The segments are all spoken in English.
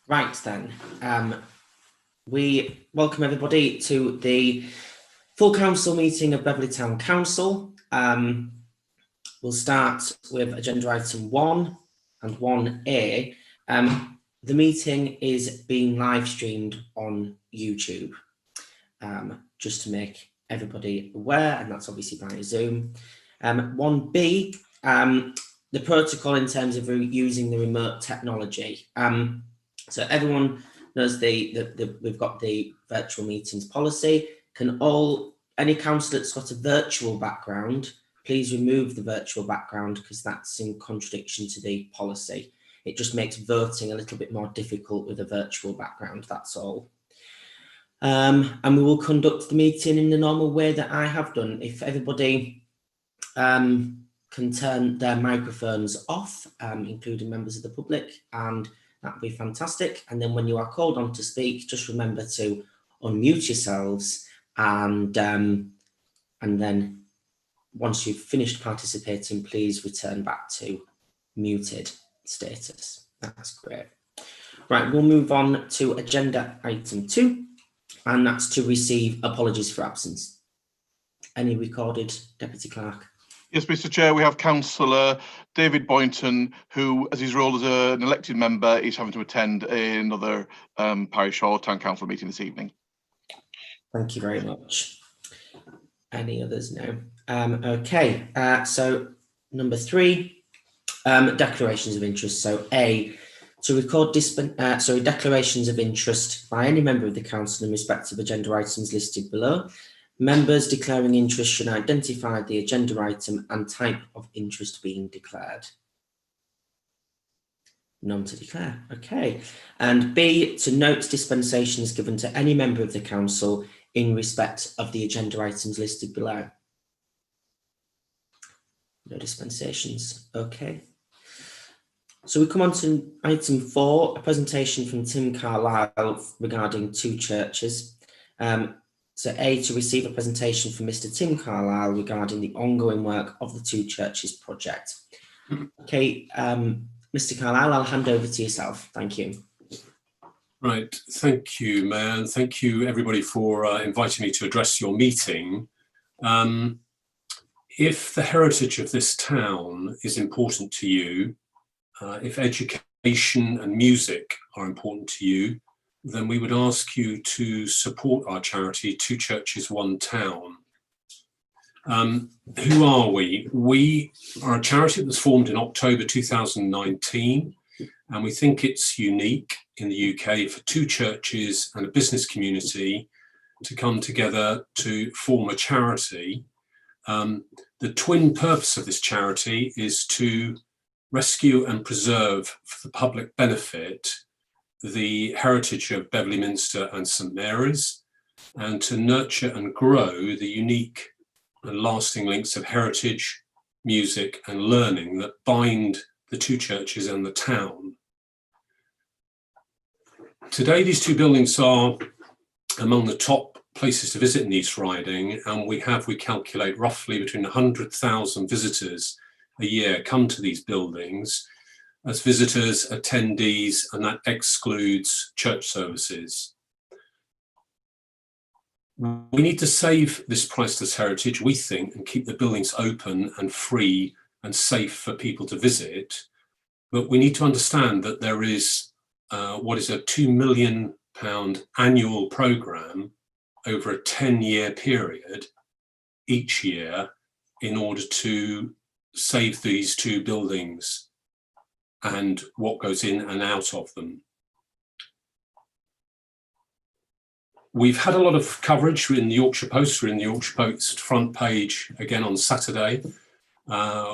Right then, we welcome everybody to the full council meeting of Beverley Town Council. We'll start with agenda item 1 and 1A. The meeting is being live streamed on YouTube, just to make everybody aware, and that's obviously by Zoom. 1B, the protocol in terms of using the remote technology. So everyone knows we've got the virtual meetings policy. Any councillor that's got a virtual background, please remove the virtual background because that's in contradiction to the policy. It just makes voting a little bit more difficult with a virtual background, that's all. And we will conduct the meeting in the normal way that I have done. If everybody can turn their microphones off, including members of the public, and that would be fantastic. And then when you are called on to speak, just remember to unmute yourselves, and then once you've finished participating, please return back to muted status. That's great. Right, we'll move on to agenda item 2, and that's to receive apologies for absence. Any recorded, Deputy Clerk? Yes, Mr. Chair, we have Councillor David Boynton, who, as his role as an elected member, is having to attend another parish or town council meeting this evening. Thank you very much. Any others? No. Okay, so number 3, declarations of interest. So A, to record declarations of interest by any member of the council in respect of agenda items listed below. Members declaring interest should identify the agenda item and type of interest being declared. None to declare. Okay. And B, to note dispensations given to any member of the council in respect of the agenda items listed below. No dispensations. Okay. So we come on to item 4, a presentation from Tim Carlisle regarding 2 churches. So A, to receive a presentation from Mr. Tim Carlisle regarding the ongoing work of the 2 churches project. Okay, Mr. Carlisle, I'll hand over to yourself. Thank you. Right, thank you, Mayor, and thank you everybody for inviting me to address your meeting. If the heritage of this town is important to you, if education and music are important to you, then we would ask you to support our charity, 2 Churches, 1 Town. Who are we? We are a charity that was formed in October 2019, and we think it's unique in the UK for 2 churches and a business community to come together to form a charity. The twin purpose of this charity is to rescue and preserve for the public benefit the heritage of Beverley Minster and St Mary's, and to nurture and grow the unique and lasting links of heritage, music and learning that bind the 2 churches and the town. Today, these 2 buildings are among the top places to visit in East Riding, and we calculate roughly between 100,000 visitors a year come to these buildings as visitors, attendees, and that excludes church services. We need to save this priceless heritage, we think, and keep the buildings open and free and safe for people to visit. But we need to understand that there is what is a £2 million annual programme over a 10-year period each year in order to save these 2 buildings and what goes in and out of them. We've had a lot of coverage in the Yorkshire Post. We're in the Yorkshire Post front page again on Saturday.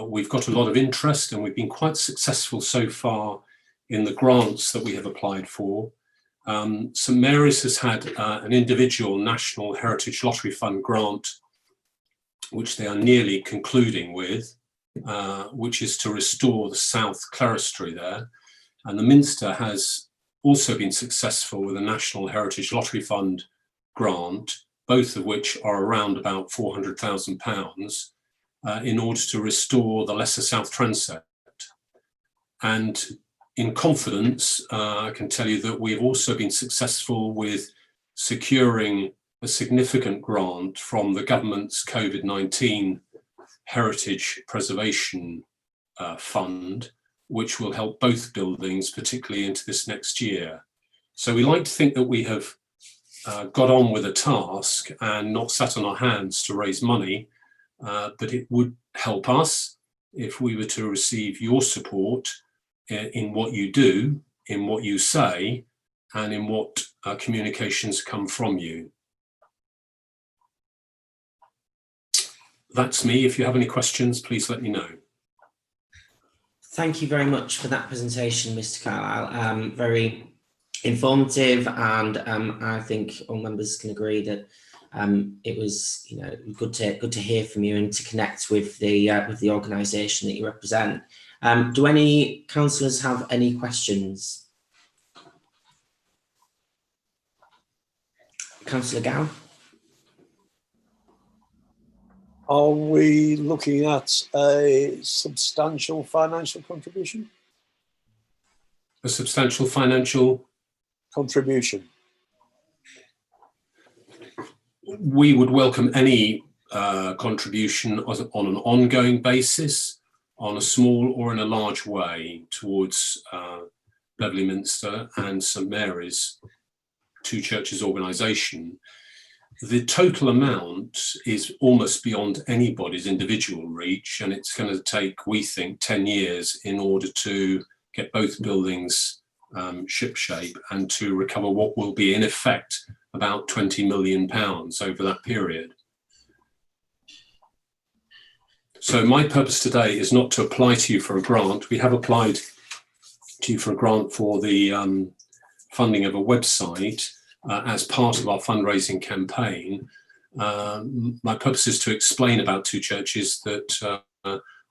We've got a lot of interest, and we've been quite successful so far in the grants that we have applied for. St Mary's has had an individual National Heritage Lottery Fund grant, which they are nearly concluding with, which is to restore the South Clerestory there. And the Minster has also been successful with a National Heritage Lottery Fund grant, both of which are around about £400,000 in order to restore the Lesser South Transept. And in confidence, I can tell you that we have also been successful with securing a significant grant from the government's COVID-19 Heritage Preservation Fund, which will help both buildings, particularly into this next year. So we like to think that we have got on with a task and not sat on our hands to raise money, but it would help us if we were to receive your support in what you do, in what you say, and in what communications come from you. That's me. If you have any questions, please let me know. Thank you very much for that presentation, Mr. Carlisle. Very informative, and I think all members can agree that it was, good to hear from you and to connect with the organisation that you represent. Do any councillors have any questions? Councillor Gow? Are we looking at a substantial financial contribution? A substantial financial contribution? We would welcome any contribution on an ongoing basis, on a small or in a large way, towards Beverley Minster and St Mary's, two churches organisation. The total amount is almost beyond anybody's individual reach, and it's going to take, we think, 10 years in order to get both buildings shipshape and to recover what will be, in effect, about £20 million over that period. So my purpose today is not to apply to you for a grant. We have applied to you for a grant for the funding of a website as part of our fundraising campaign. My purpose is to explain about two churches that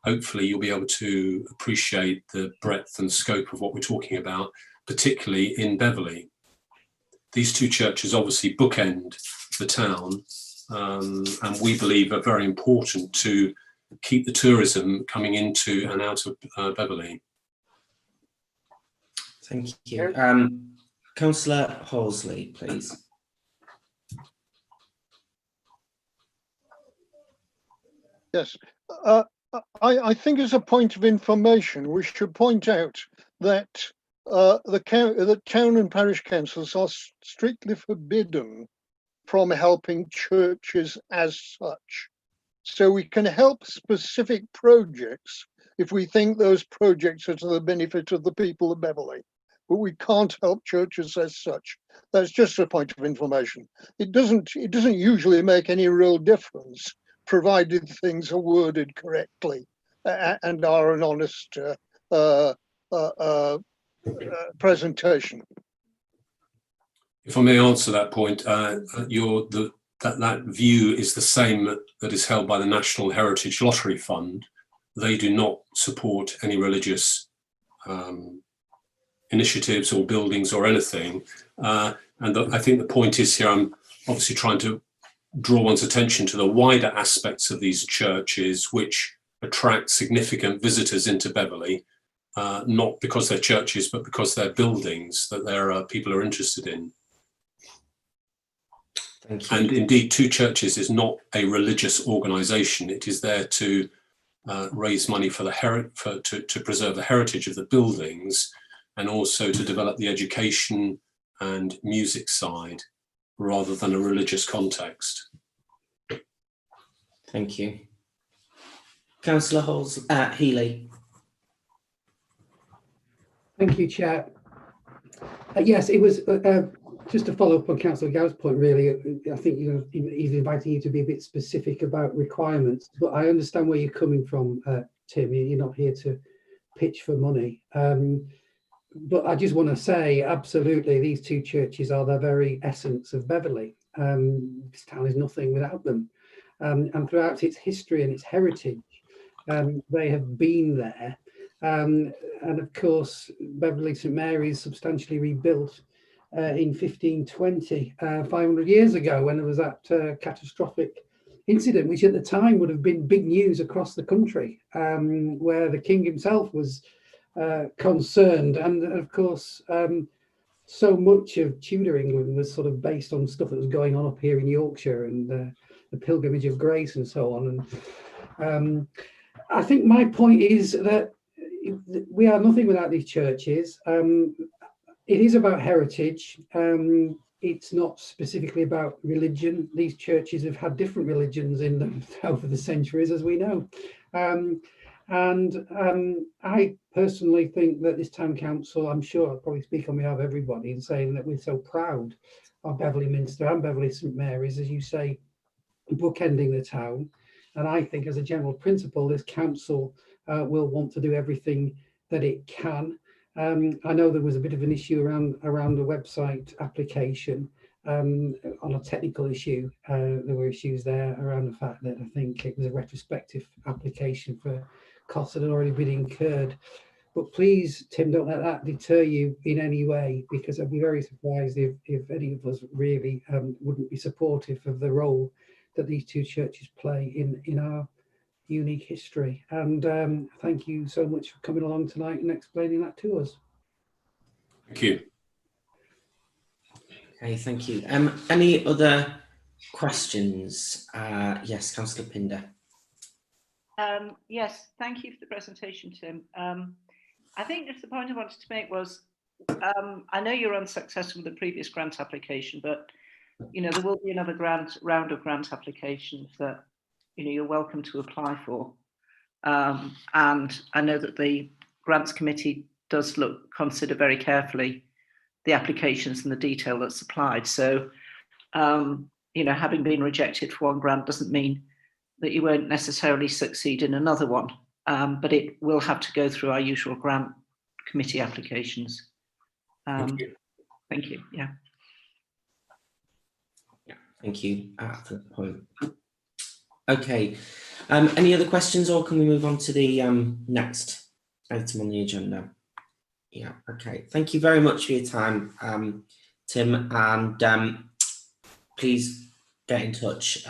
hopefully you'll be able to appreciate the breadth and scope of what we're talking about, particularly in Beverley. These two churches obviously bookend the town, and we believe are very important to keep the tourism coming into and out of Beverley. Thank you. Councillor Horsley, please. Yes, I think as a point of information, we should point out that the town and parish councils are strictly forbidden from helping churches as such. So we can help specific projects if we think those projects are to the benefit of the people of Beverley, but we can't help churches as such. That's just a point of information. It doesn't usually make any real difference, provided things are worded correctly and are an honest presentation. If I may answer that point, that view is the same that is held by the National Heritage Lottery Fund. They do not support any religious initiatives or buildings or anything. I think the point is here, I'm obviously trying to draw one's attention to the wider aspects of these churches, which attract significant visitors into Beverley, not because they're churches, but because they're buildings that people are interested in. Thank you. And indeed, two churches is not a religious organisation. It is there to raise money for to preserve the heritage of the buildings, and also to develop the education and music side, rather than a religious context. Thank you. Councillor Healy. Thank you, Chair. Yes, it was just to follow up on Councillor Gow's point, really. I think he's inviting you to be a bit specific about requirements, but I understand where you're coming from, Tim. You're not here to pitch for money. But I just want to say, absolutely, these two churches are the very essence of Beverley. This town is nothing without them. And throughout its history and its heritage, they have been there. And of course, Beverley St Mary's substantially rebuilt in 1520, 500 years ago, when there was that catastrophic incident, which at the time would have been big news across the country, where the king himself was concerned. And of course, so much of Tudor England was sort of based on stuff that was going on up here in Yorkshire, and the Pilgrimage of Grace and so on. And I think my point is that we are nothing without these churches. It is about heritage. It's not specifically about religion. These churches have had different religions in them over the centuries, as we know. I personally think that this town council, I'm sure I'll probably speak on behalf of everybody in saying that we're so proud of Beverley Minster and Beverley St Mary's, as you say, bookending the town. And I think as a general principle, this council will want to do everything that it can. I know there was a bit of an issue around the website application on a technical issue. There were issues there around the fact that I think it was a retrospective application for costs that had already been incurred. But please, Tim, don't let that deter you in any way, because I'd be very surprised if any of us really wouldn't be supportive of the role that these two churches play in our unique history. And thank you so much for coming along tonight and explaining that to us. Thank you. Okay, thank you. Any other questions? Yes, Councillor Pinder. Yes, thank you for the presentation, Tim. I think just the point I wanted to make was, I know you're unsuccessful with the previous grant application, but there will be another round of grant applications that you're welcome to apply for. And I know that the grants committee does consider very carefully the applications and the detail that's applied. So, having been rejected for one grant doesn't mean that you won't necessarily succeed in another one, but it will have to go through our usual grant committee applications. Thank you. Thank you. Yeah. Yeah, thank you for the point. Okay, any other questions, or can we move on to the next item on the agenda? Yeah, okay. Thank you very much for your time, Tim, and please get in touch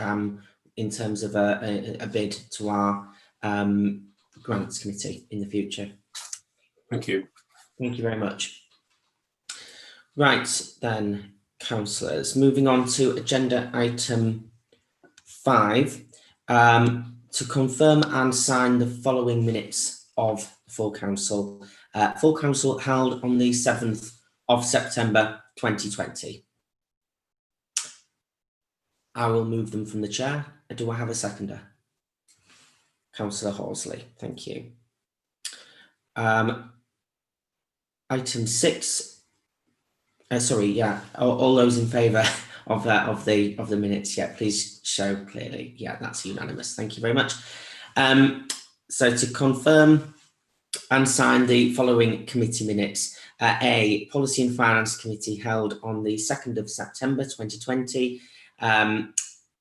in terms of a bid to our grants committee in the future. Thank you. Thank you very much. Right then, councillors, moving on to agenda item 5, to confirm and sign the following minutes of full council. Full council held on the 7th of September 2020. I will move them from the chair. Do I have a seconder? Councillor Horsley, thank you. Item 6. All those in favour of the minutes, yeah, please show clearly. Yeah, that's unanimous. Thank you very much. So to confirm and sign the following committee minutes. A, Policy and Finance Committee held on the 2nd of September 2020.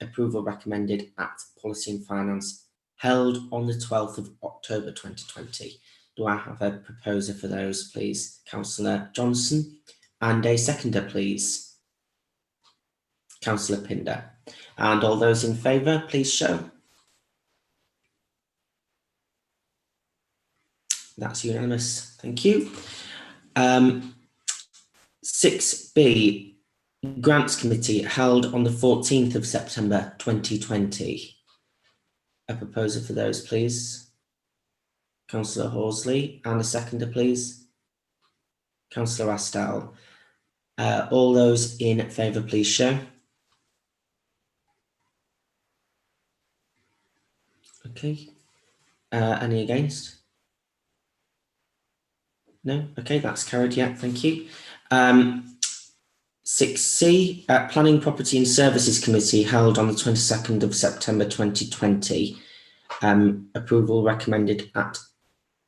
Approval recommended at Policy and Finance held on the 12th of October 2020. Do I have a proposer for those, please? Councillor Johnson. And a seconder, please. Councillor Pinder. And all those in favour, please show. That's unanimous. Thank you. 6B, Grants Committee held on the 14th of September 2020. A proposer for those, please. Councillor Horsley. And a seconder, please. Councillor Astal. All those in favour, please show. Okay. Any against? No? Okay, that's carried. Yeah, thank you. 6C, Planning, Property and Services Committee held on the 22nd of September 2020. Approval recommended at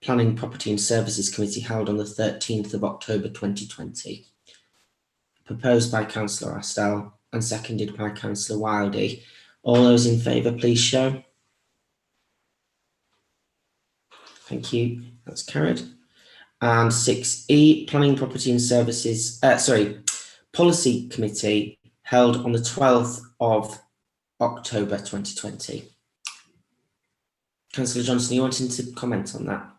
Planning, Property and Services Committee held on the 13th of October 2020. Proposed by Councillor Astal and seconded by Councillor Wildey. All those in favour, please show. Thank you. That's carried. And 6E, Planning, Property and Services, Policy Committee held on the 12th of October 2020. Councillor Johnson, you wanting to comment on that?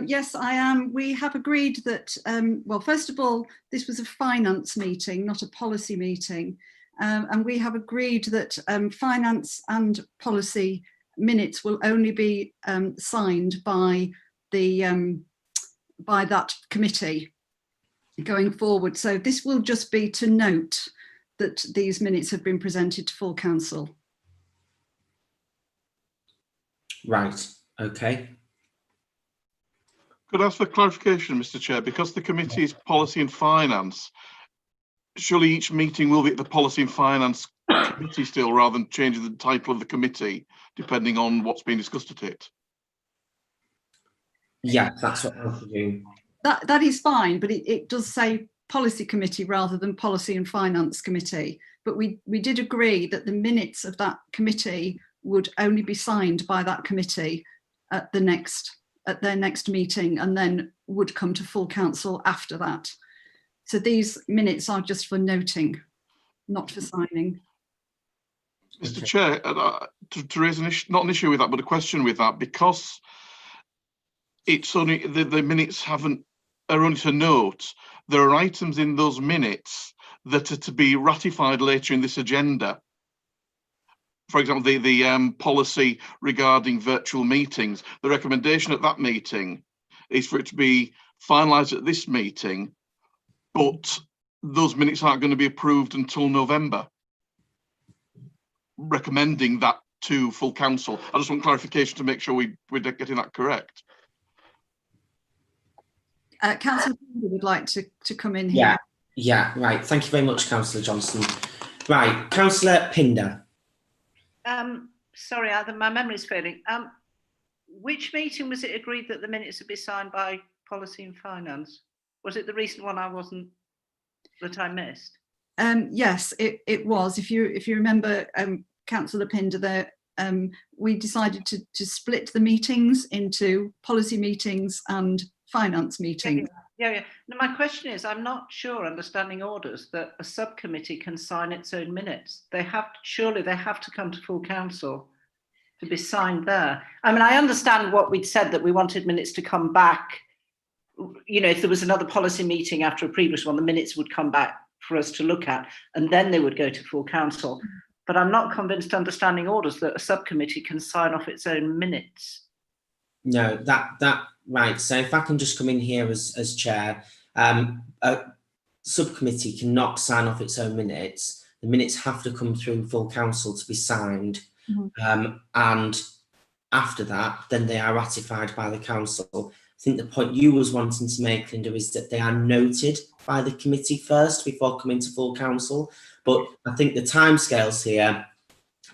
Yes, I am. We have agreed that, well, first of all, this was a finance meeting, not a policy meeting. And we have agreed that finance and policy minutes will only be signed by that committee going forward. So this will just be to note that these minutes have been presented to full council. Right, okay. Could I ask for clarification, Mr. Chair? Because the committee is policy and finance, surely each meeting will be at the policy and finance committee still, rather than changing the title of the committee depending on what's being discussed at it? Yeah, that's what I'm doing. That is fine, but it does say policy committee rather than policy and finance committee. But we did agree that the minutes of that committee would only be signed by that committee at their next meeting, and then would come to full council after that. So these minutes are just for noting, not for signing. Mr. Chair, to raise not an issue with that, but a question with that, because it's only the minutes are only to note, there are items in those minutes that are to be ratified later in this agenda. For example, the policy regarding virtual meetings, the recommendation at that meeting is for it to be finalised at this meeting, but those minutes aren't going to be approved until November. Recommending that to full council. I just want clarification to make sure we're getting that correct. Councillor would like to come in here. Yeah, right. Thank you very much, Councillor Johnson. Right, Councillor Pinder. Sorry, my memory's failing. Which meeting was it agreed that the minutes would be signed by policy and finance? Was it the recent one that I missed? Yes, it was. If you remember, Councillor Pinder, we decided to split the meetings into policy meetings and finance meetings. Yeah. Now, my question is, I'm not sure, understanding orders, that a subcommittee can sign its own minutes. Surely they have to come to full council to be signed there. I mean, I understand what we'd said, that we wanted minutes to come back. You know, if there was another policy meeting after a previous one, the minutes would come back for us to look at, and then they would go to full council. But I'm not convinced, understanding orders, that a subcommittee can sign off its own minutes. No, right. So if I can just come in here as chair, a subcommittee cannot sign off its own minutes. The minutes have to come through full council to be signed. Mm-hmm. And after that, then they are ratified by the council. I think the point you was wanting to make, Linda, is that they are noted by the committee first before coming to full council. But I think the timescales here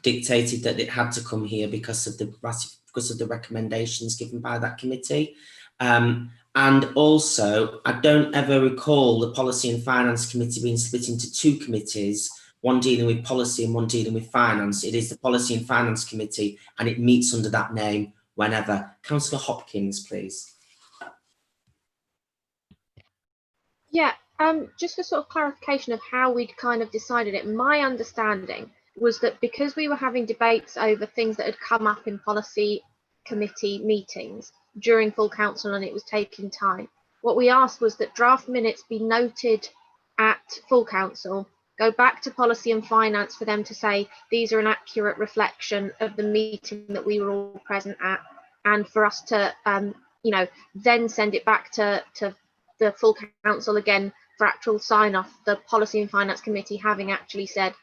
dictated that it had to come here because of the recommendations given by that committee. And also, I don't ever recall the Policy and Finance Committee being split into two committees, one dealing with policy and one dealing with finance. It is the Policy and Finance Committee, and it meets under that name whenever. Councillor Hopkins, please. Yeah, just for sort of clarification of how we'd kind of decided it, my understanding was that because we were having debates over things that had come up in policy committee meetings during full council and it was taking time, what we asked was that draft minutes be noted at full council, go back to policy and finance for them to say these are an accurate reflection of the meeting that we were all present at, and for us to then send it back to the full council again for actual sign off, the policy and finance committee having actually said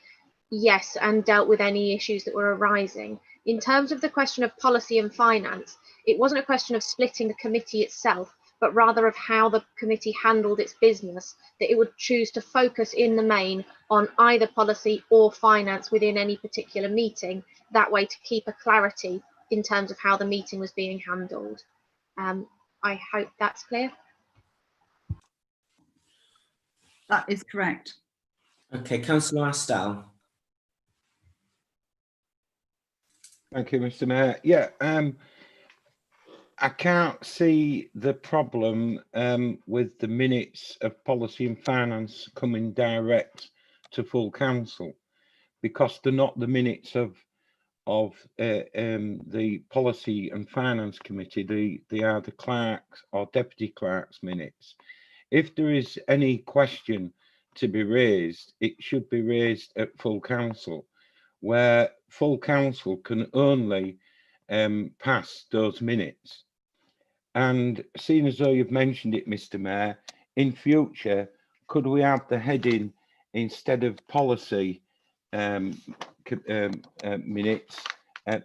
yes and dealt with any issues that were arising. In terms of the question of policy and finance, it wasn't a question of splitting the committee itself, but rather of how the committee handled its business, that it would choose to focus in the main on either policy or finance within any particular meeting, that way to keep a clarity in terms of how the meeting was being handled. I hope that's clear. That is correct. Okay, Councillor Astal. Thank you, Mr. Mayor. Yeah, I can't see the problem with the minutes of policy and finance coming direct to full council, because they're not the minutes of of the Policy and Finance Committee, they are the clerks or deputy clerks minutes. If there is any question to be raised, it should be raised at full council, where full council can only pass those minutes. And seeing as though you've mentioned it, Mr. Mayor, in future, could we have the heading instead of policy minutes,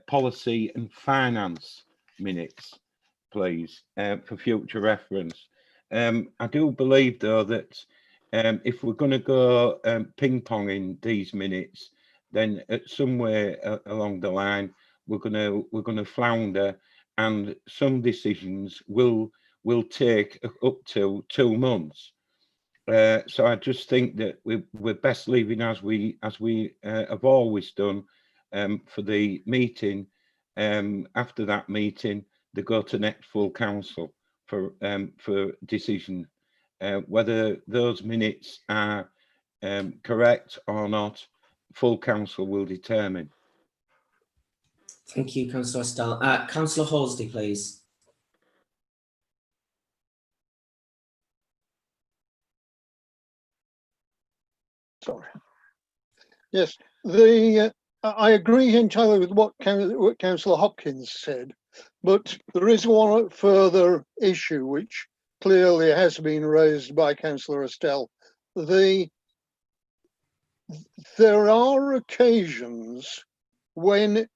policy and finance minutes, please, for future reference? I do believe, though, that if we're going to go ping-ponging these minutes, then at somewhere along the line we're going to flounder, and some decisions will take up to 2 months. So I just think that we're best leaving as we have always done for the meeting. After that meeting, they go to next full council for decision. Whether those minutes are correct or not, full council will determine. Thank you, Councillor Estelle. Councillor Horsley, please. Sorry. Yes, I agree entirely with what Councillor Hopkins said, but there is one further issue which clearly has been raised by Councillor Estelle. There are occasions when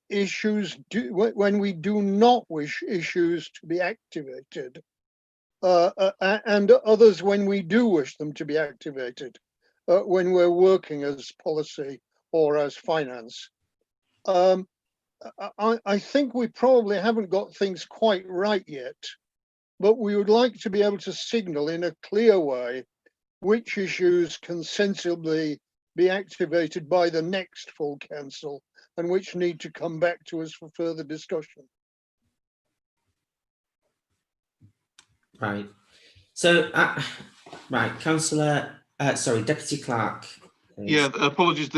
we do not wish issues to be activated, and others when we do wish them to be activated, when we're working as policy or as finance. I think we probably haven't got things quite right yet, but we would like to be able to signal in a clear way which issues can sensibly be activated by the next full council and which need to come back to us for further discussion. Right. So, right, Councillor, sorry, Deputy Clerk. Please. Yeah, apologies.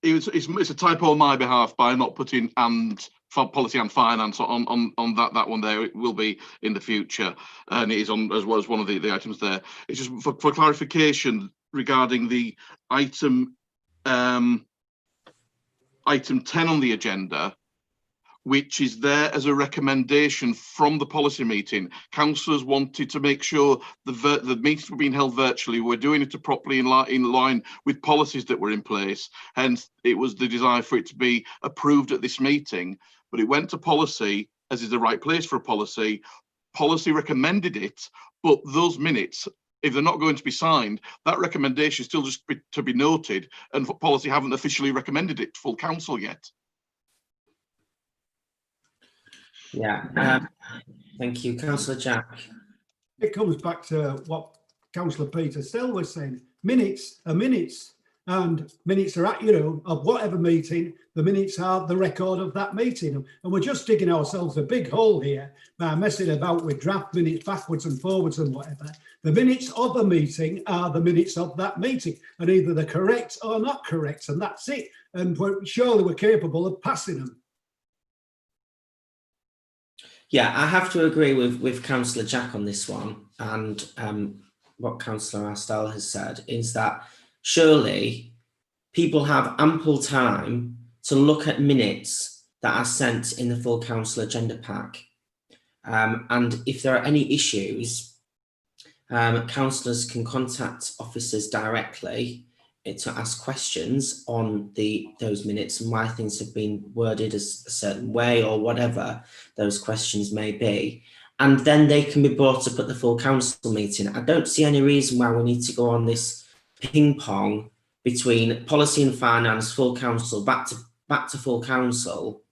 It's a typo on my behalf by not putting "and" for policy and finance on that one there. It will be in the future, and it is on as well as one of the items there. It's just for clarification regarding the item 10 on the agenda, which is there as a recommendation from the policy meeting. Councillors wanted to make sure the meetings were being held virtually. We're doing it properly in line with policies that were in place. Hence, it was the desire for it to be approved at this meeting, but it went to policy, as is the right place for a policy. Policy recommended it, but those minutes, if they're not going to be signed, that recommendation is still just to be noted, and policy haven't officially recommended it to full council yet. Yeah, thank you. Councillor Jack. It comes back to what Councillor Peter Still was saying. Minutes are minutes, and minutes are, of whatever meeting, the minutes are the record of that meeting. And we're just digging ourselves a big hole here by messing about with draft minutes backwards and forwards and whatever. The minutes of a meeting are the minutes of that meeting, and either they're correct or not correct, and that's it. And surely we're capable of passing them. Yeah, I have to agree with Councillor Jack on this one, and what Councillor Astell has said is that surely people have ample time to look at minutes that are sent in the full council agenda pack, and if there are any issues, councillors can contact officers directly to ask questions on those minutes and why things have been worded as a certain way or whatever those questions may be. And then they can be brought up at the full council meeting. I don't see any reason why we need to go on this ping pong between policy and finance, full council, back to full council.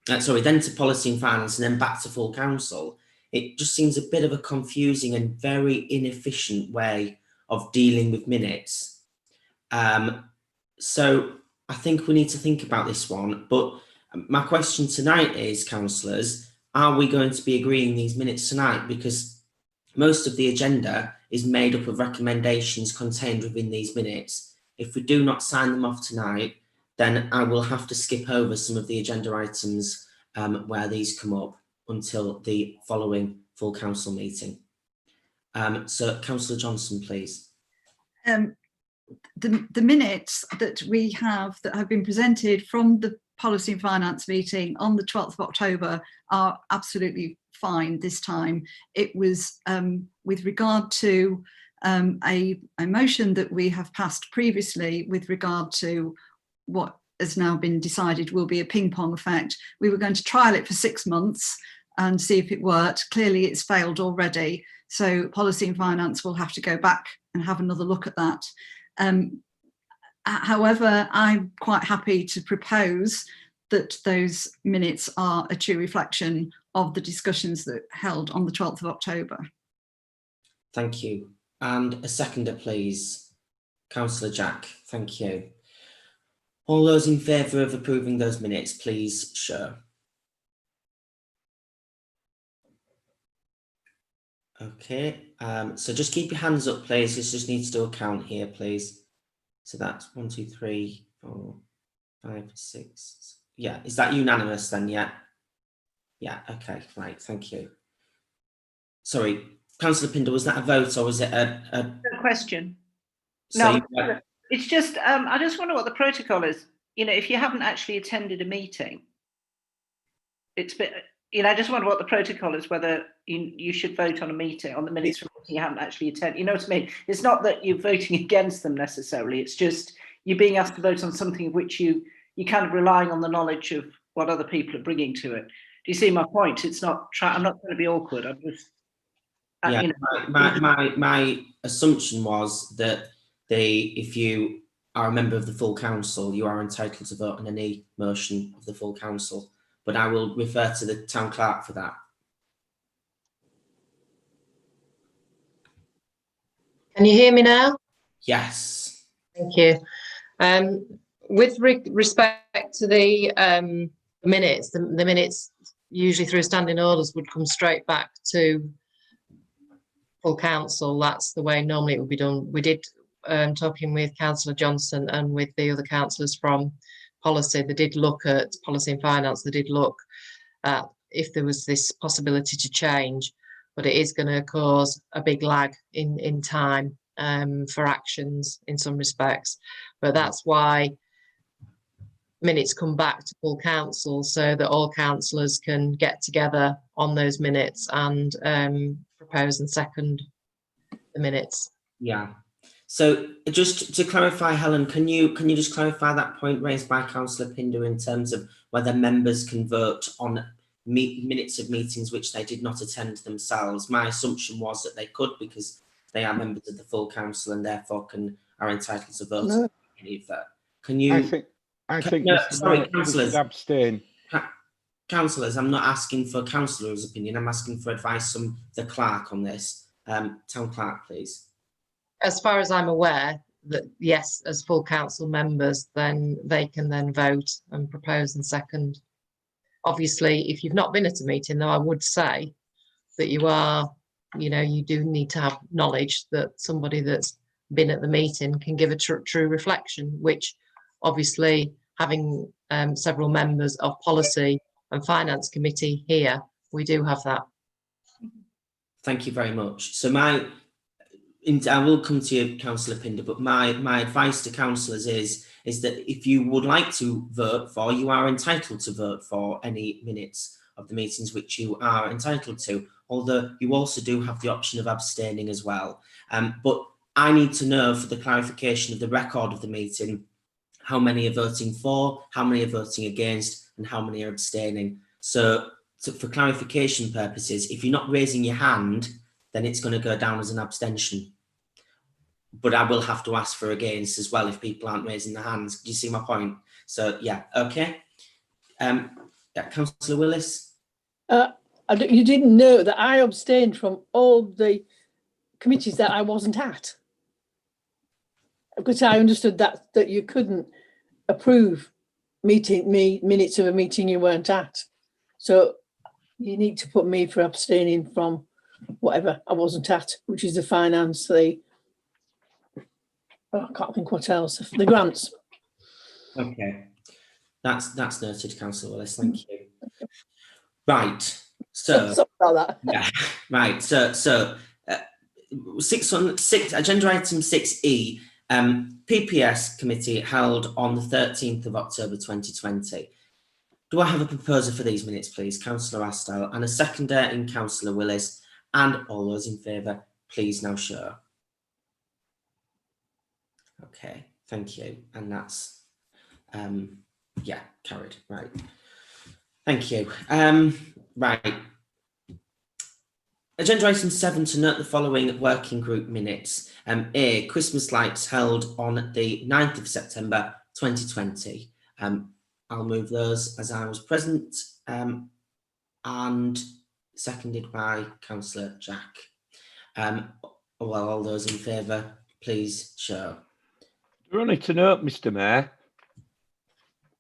Then to policy and finance and then back to full council. It just seems a bit of a confusing and very inefficient way of dealing with minutes. So I think we need to think about this one. But my question tonight is, councillors, are we going to be agreeing these minutes tonight? Because most of the agenda is made up of recommendations contained within these minutes. If we do not sign them off tonight, then I will have to skip over some of the agenda items where these come up until the following full council meeting. So Councillor Johnson, please. The minutes that we have that have been presented from the Policy and Finance meeting on the 12th of October are absolutely fine this time. It was with regard to a motion that we have passed previously with regard to what has now been decided will be a ping pong effect. We were going to trial it for 6 months and see if it worked. Clearly it's failed already. So Policy and Finance will have to go back and have another look at that. However, I'm quite happy to propose that those minutes are a true reflection of the discussions that held on the 12th of October. Thank you. And a seconder, please. Councillor Jack, thank you. All those in favour of approving those minutes, please show. Okay, so just keep your hands up, please. This just needs to do a count here, please. So that's 1, 2, 3, 4, 5, 6. Yeah, is that unanimous then? Yeah. Yeah, okay, right, thank you. Sorry, Councillor Pinder, was that a vote or was it a question? So no, it's just, I just wonder what the protocol is. You know, if you haven't actually attended a meeting, it's been, you know, I just wonder what the protocol is, whether you should vote on a meeting, on the minutes from a meeting you haven't actually attended. You know what I mean? It's not that you're voting against them necessarily. It's just you're being asked to vote on something which you're kind of relying on the knowledge of what other people are bringing to it. Do you see my point? It's not, I'm not trying to be awkward. I'm just, yeah, you know. my assumption was that if you are a member of the full council, you are entitled to vote on any motion of the full council. But I will refer to the town clerk for that. Can you hear me now? Yes. Thank you. With respect to the minutes, the minutes usually through standing orders would come straight back to full council. That's the way normally it would be done. We did, talking with Councillor Johnson and with the other councillors from policy, they did look at Policy and Finance, they did look at if there was this possibility to change, but it is going to cause a big lag in time for actions in some respects. But that's why minutes come back to full council, so that all councillors can get together on those minutes and propose and second the minutes. Yeah. So just to clarify, Helen, can you just clarify that point raised by Councillor Pinder in terms of whether members can vote on minutes of meetings which they did not attend themselves? My assumption was that they could, because they are members of the full council and therefore are entitled to vote on any of that. Can you? I think. No, sorry, councillors. Abstain. Councillors, I'm not asking for councillors' opinion. I'm asking for advice from the clerk on this. Town clerk, please. As far as I'm aware, that yes, as full council members, then they can then vote and propose and second. Obviously, if you've not been at a meeting, though, I would say that you are, you know, you do need to have knowledge that somebody that's been at the meeting can give a true reflection, which obviously having several members of Policy and Finance Committee here, we do have that. Thank you very much. So I will come to you, Councillor Pinder, but my advice to councillors is that if you would like to vote for, you are entitled to vote for any minutes of the meetings which you are entitled to, although you also do have the option of abstaining as well. But I need to know, for the clarification of the record of the meeting, how many are voting for, how many are voting against, and how many are abstaining. So for clarification purposes, if you're not raising your hand, then it's going to go down as an abstention. But I will have to ask for against as well if people aren't raising their hands. Do you see my point? So yeah, okay. Yeah, Councillor Willis. You didn't know that I abstained from all the committees that I wasn't at, because I understood that you couldn't approve minutes of a meeting you weren't at. So you need to put me for abstaining from whatever I wasn't at, which is the finance, I can't think what else, the grants. Okay, That's noted, Councillor Willis. Thank you. Right. So Sorry about that. yeah. Right. So agenda item 6E. PPS committee held on the 13th of October 2020. Do I have a proposer for these minutes, please? Councillor Astell, and a seconder in Councillor Willis, and all those in favour, please now show. Okay, thank you. And that's, yeah, carried, right. Thank you. Right. Agenda item 7, to note the following working group minutes. A, Christmas lights held on the 9th of September 2020. I'll move those as I was present, and seconded by Councillor Jack. Well, all those in favour, please show. They're only to note, Mr. Mayor.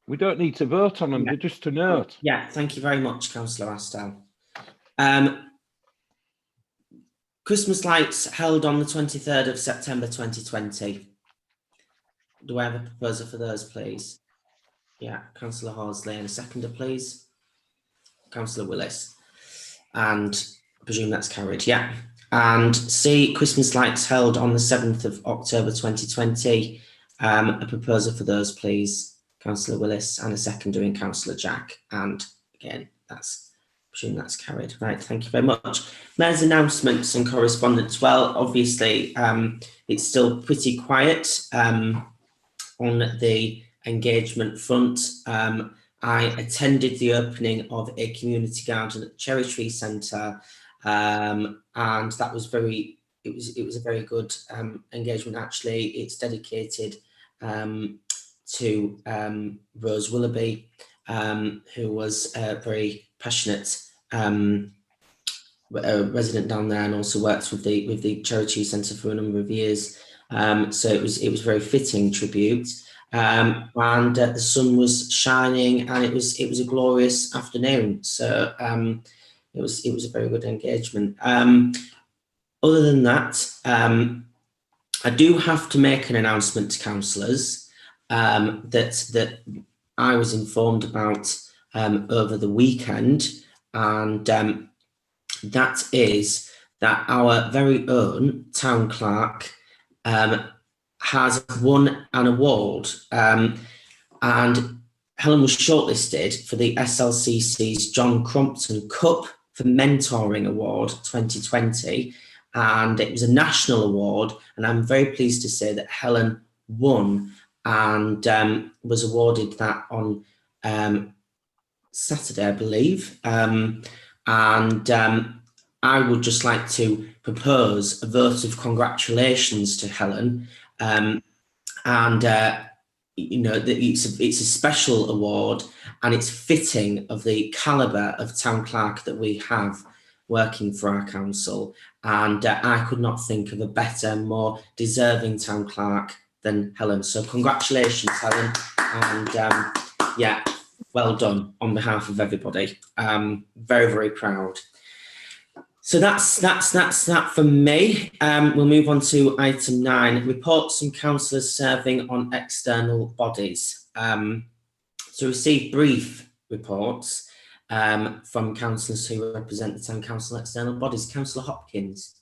We don't need to vote on them, they're just to note. Yeah, thank you very much, Councillor Astell. Christmas lights held on the 23rd of September 2020. Do I have a proposer for those, please? Yeah, Councillor Horsley, and a seconder, please. Councillor Willis. And I presume that's carried, yeah. And C, Christmas lights held on the 7th of October 2020. A proposer for those, please. Councillor Willis, and a seconder in Councillor Jack. And again, that's, I presume that's carried. Right, thank you very much. There's announcements and correspondence. Well, obviously, it's still pretty quiet on the engagement front. I attended the opening of a community garden at Cherry Tree Centre, and that was it was a very good engagement. Actually, it's dedicated to Rose Willoughby, who was a very passionate resident down there, and also worked with the Cherry Tree Centre for a number of years. So it was a very fitting tribute. And the sun was shining, and it was a glorious afternoon. So it was a very good engagement. Other than that, I do have to make an announcement to councillors that I was informed about over the weekend, and that is that our very own town clerk has won an award, and Helen was shortlisted for the SLCC's John Crompton Cup for Mentoring Award 2020, and it was a national award, and I'm very pleased to say that Helen won and was awarded that on Saturday, I believe, and I would just like to propose a vote of congratulations to Helen. You know, that it's a special award, and it's fitting of the calibre of town clerk that we have working for our council. And I could not think of a better, more deserving town clerk than Helen. So congratulations, Helen, and yeah, well done on behalf of everybody. Very, very proud. So that's that from me. We'll move on to item 9, reports from councillors serving on external bodies. To receive brief reports from councillors who represent the town council external bodies. Councillor Hopkins.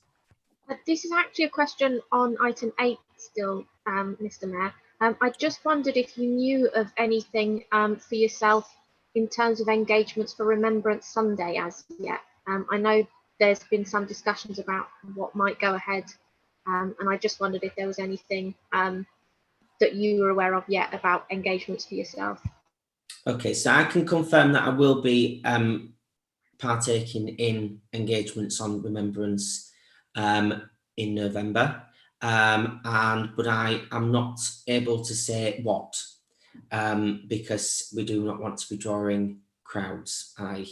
This is actually a question on item 8 still, Mr. Mayor. I just wondered if you knew of anything for yourself in terms of engagements for Remembrance Sunday as yet. I know there's been some discussions about what might go ahead, and I just wondered if there was anything that you were aware of yet about engagements for yourself. Okay, so I can confirm that I will be partaking in engagements on Remembrance in November, but I am not able to say what, because we do not want to be drawing crowds, I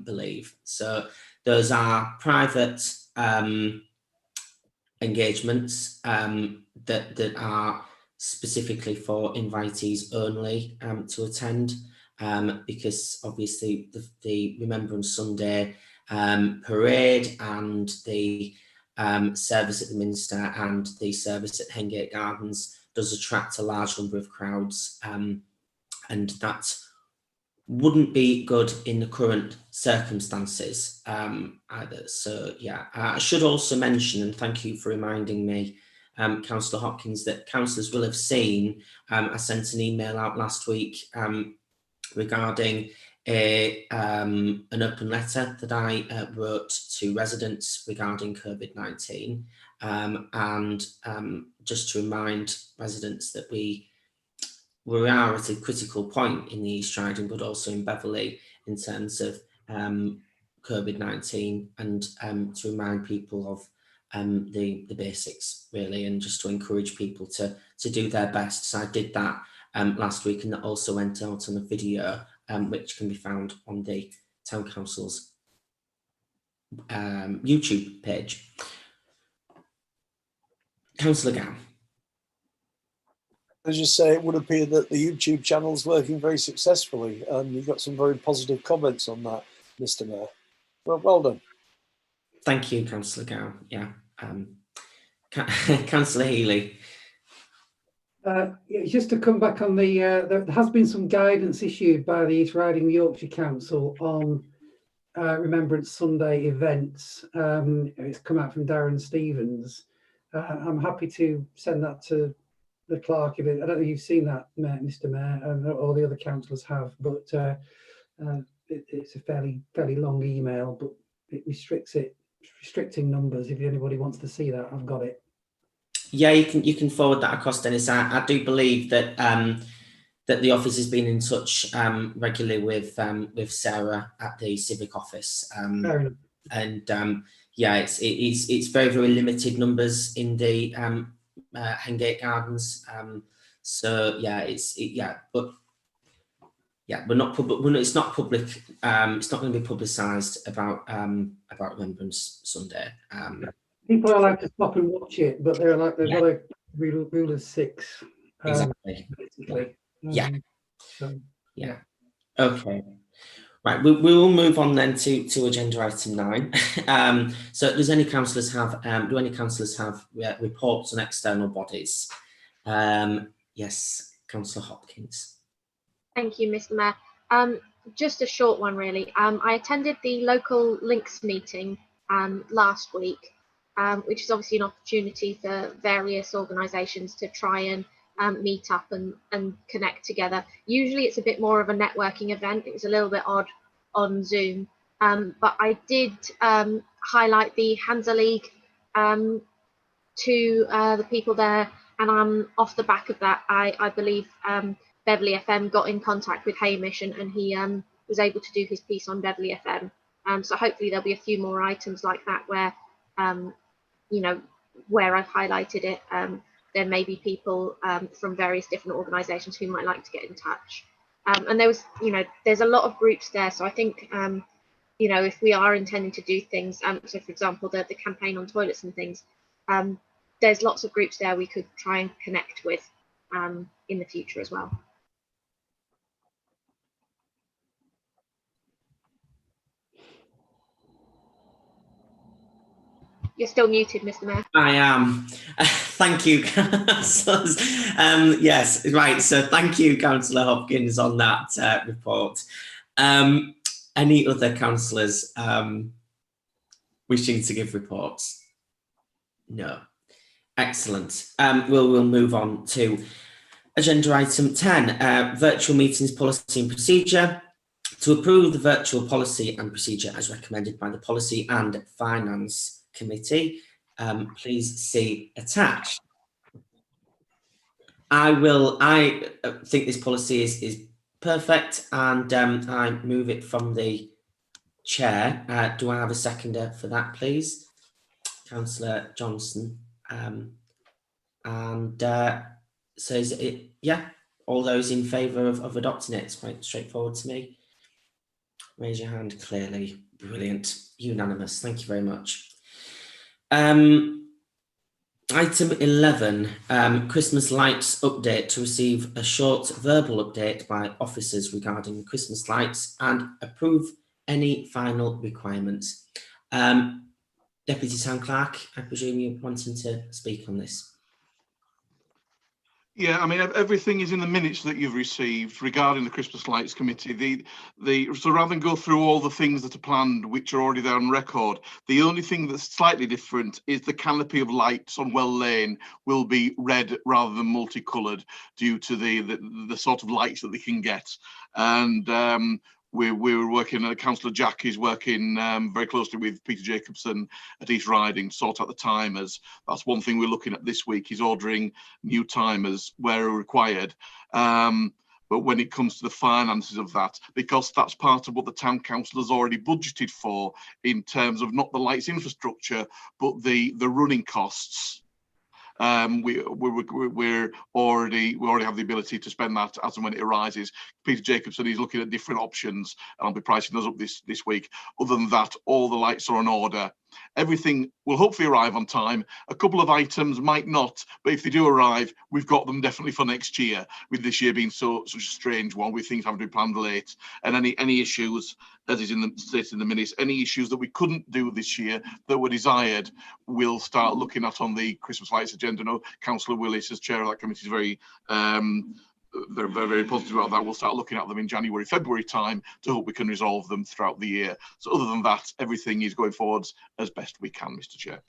believe. So those are private engagements that are specifically for invitees only to attend, because obviously the Remembrance Sunday parade and the service at the Minster and the service at Hengate Gardens does attract a large number of crowds, and that wouldn't be good in the current circumstances either. So yeah, I should also mention, and thank you for reminding me, Councillor Hopkins, that councillors will have seen I sent an email out last week regarding an open letter that I wrote to residents regarding COVID-19, and just to remind residents that we are at a critical point in the East Riding, but also in Beverley in terms of COVID-19, and to remind people of the basics really, and just to encourage people to do their best. So I did that last week, and that also went out on a video which can be found on the Town Council's YouTube page. Councillor Gow. As you say, it would appear that the YouTube channel is working very successfully, and you've got some very positive comments on that, Mr. Mayor. Well done. Thank you, Councillor Gow. Yeah, Councillor Healy. Just to come back on the, there has been some guidance issued by the East Riding Yorkshire Council on Remembrance Sunday events. It's come out from Darren Stevens. I'm happy to send that to the clerk. I don't know if you've seen that, Mr. Mayor, and all the other councillors have, but it's a fairly long email, but it restricting numbers. If anybody wants to see that, I've got it. Yeah, you can forward that across, Dennis. I do believe that that the office has been in touch regularly with Sarah at the civic office, and yeah, it's very limited numbers in the Hengate Gardens. So yeah, we're not public. It's not public. It's not going to be publicised about Remembrance Sunday. People are allowed to stop and watch it, but they've got a rule of six. Exactly. Basically. Yeah. So, yeah. Okay. Right. We will move on then to agenda item 9. So, does any councillors have? Do any councillors have reports on external bodies? Yes, Councillor Hopkins. Thank you, Mr. Mayor. Just a short one, really. I attended the local links meeting last week, which is obviously an opportunity for various organisations to try and meet up and connect together. Usually it's a bit more of a networking event. It was a little bit odd on Zoom, but I did highlight the Hansa League to the people there, and off the back of that, I believe Beverley FM got in contact with Hamish, and he was able to do his piece on Beverley FM. So hopefully there'll be a few more items like that where, you know, where I've highlighted it. There may be people from various different organisations who might like to get in touch. And there was, you know, there's a lot of groups there. So I think, you know, if we are intending to do things, so for example, the campaign on toilets and things, there's lots of groups there we could try and connect with in the future as well. You're still muted, Mr. Mayor. I am. Thank you, councillors. Yes, right. So thank you, Councillor Hopkins, on that report. Any other councillors wishing to give reports? No. Excellent. We'll move on to agenda item 10, virtual meetings policy and procedure. To approve the virtual policy and procedure as recommended by the Policy and Finance Committee, please see attached. I think this policy is perfect, and I move it from the chair. Do I have a seconder for that, please? Councillor Johnson. So is it, yeah, all those in favour of adopting it? It's quite straightforward to me. Raise your hand clearly. Brilliant. Unanimous. Thank you very much. Item 11, Christmas lights update. To receive a short verbal update by officers regarding Christmas lights and approve any final requirements. Deputy Town Clerk, I presume you're wanting to speak on this. Yeah, I mean, everything is in the minutes that you've received regarding the Christmas Lights Committee. So rather than go through all the things that are planned, which are already there on record, the only thing that's slightly different is the canopy of lights on Well Lane will be red rather than multicoloured due to the sort of lights that they can get. And we're working, Councillor Jack is working very closely with Peter Jacobson at East Riding to sort out the timers. That's one thing we're looking at this week, is ordering new timers where required. But when it comes to the finances of that, because that's part of what the town council has already budgeted for in terms of not the lights infrastructure, but the running costs. We already have the ability to spend that as and when it arises. Peter Jacobson is looking at different options, and I'll be pricing those up this week. Other than that, all the lights are on order. Everything will hopefully arrive on time. A couple of items might not, but if they do arrive, we've got them definitely for next year, with this year being such a strange one, with things having to be planned late. And any issues, as is stated in the minutes, any issues that we couldn't do this year that were desired, we'll start looking at on the Christmas lights agenda. No, Councillor Willis, as chair of that committee, is very they're very, very positive about that. We'll start looking at them in January, February time to hope we can resolve them throughout the year. So other than that, everything is going forwards as best we can, Mr. Chair.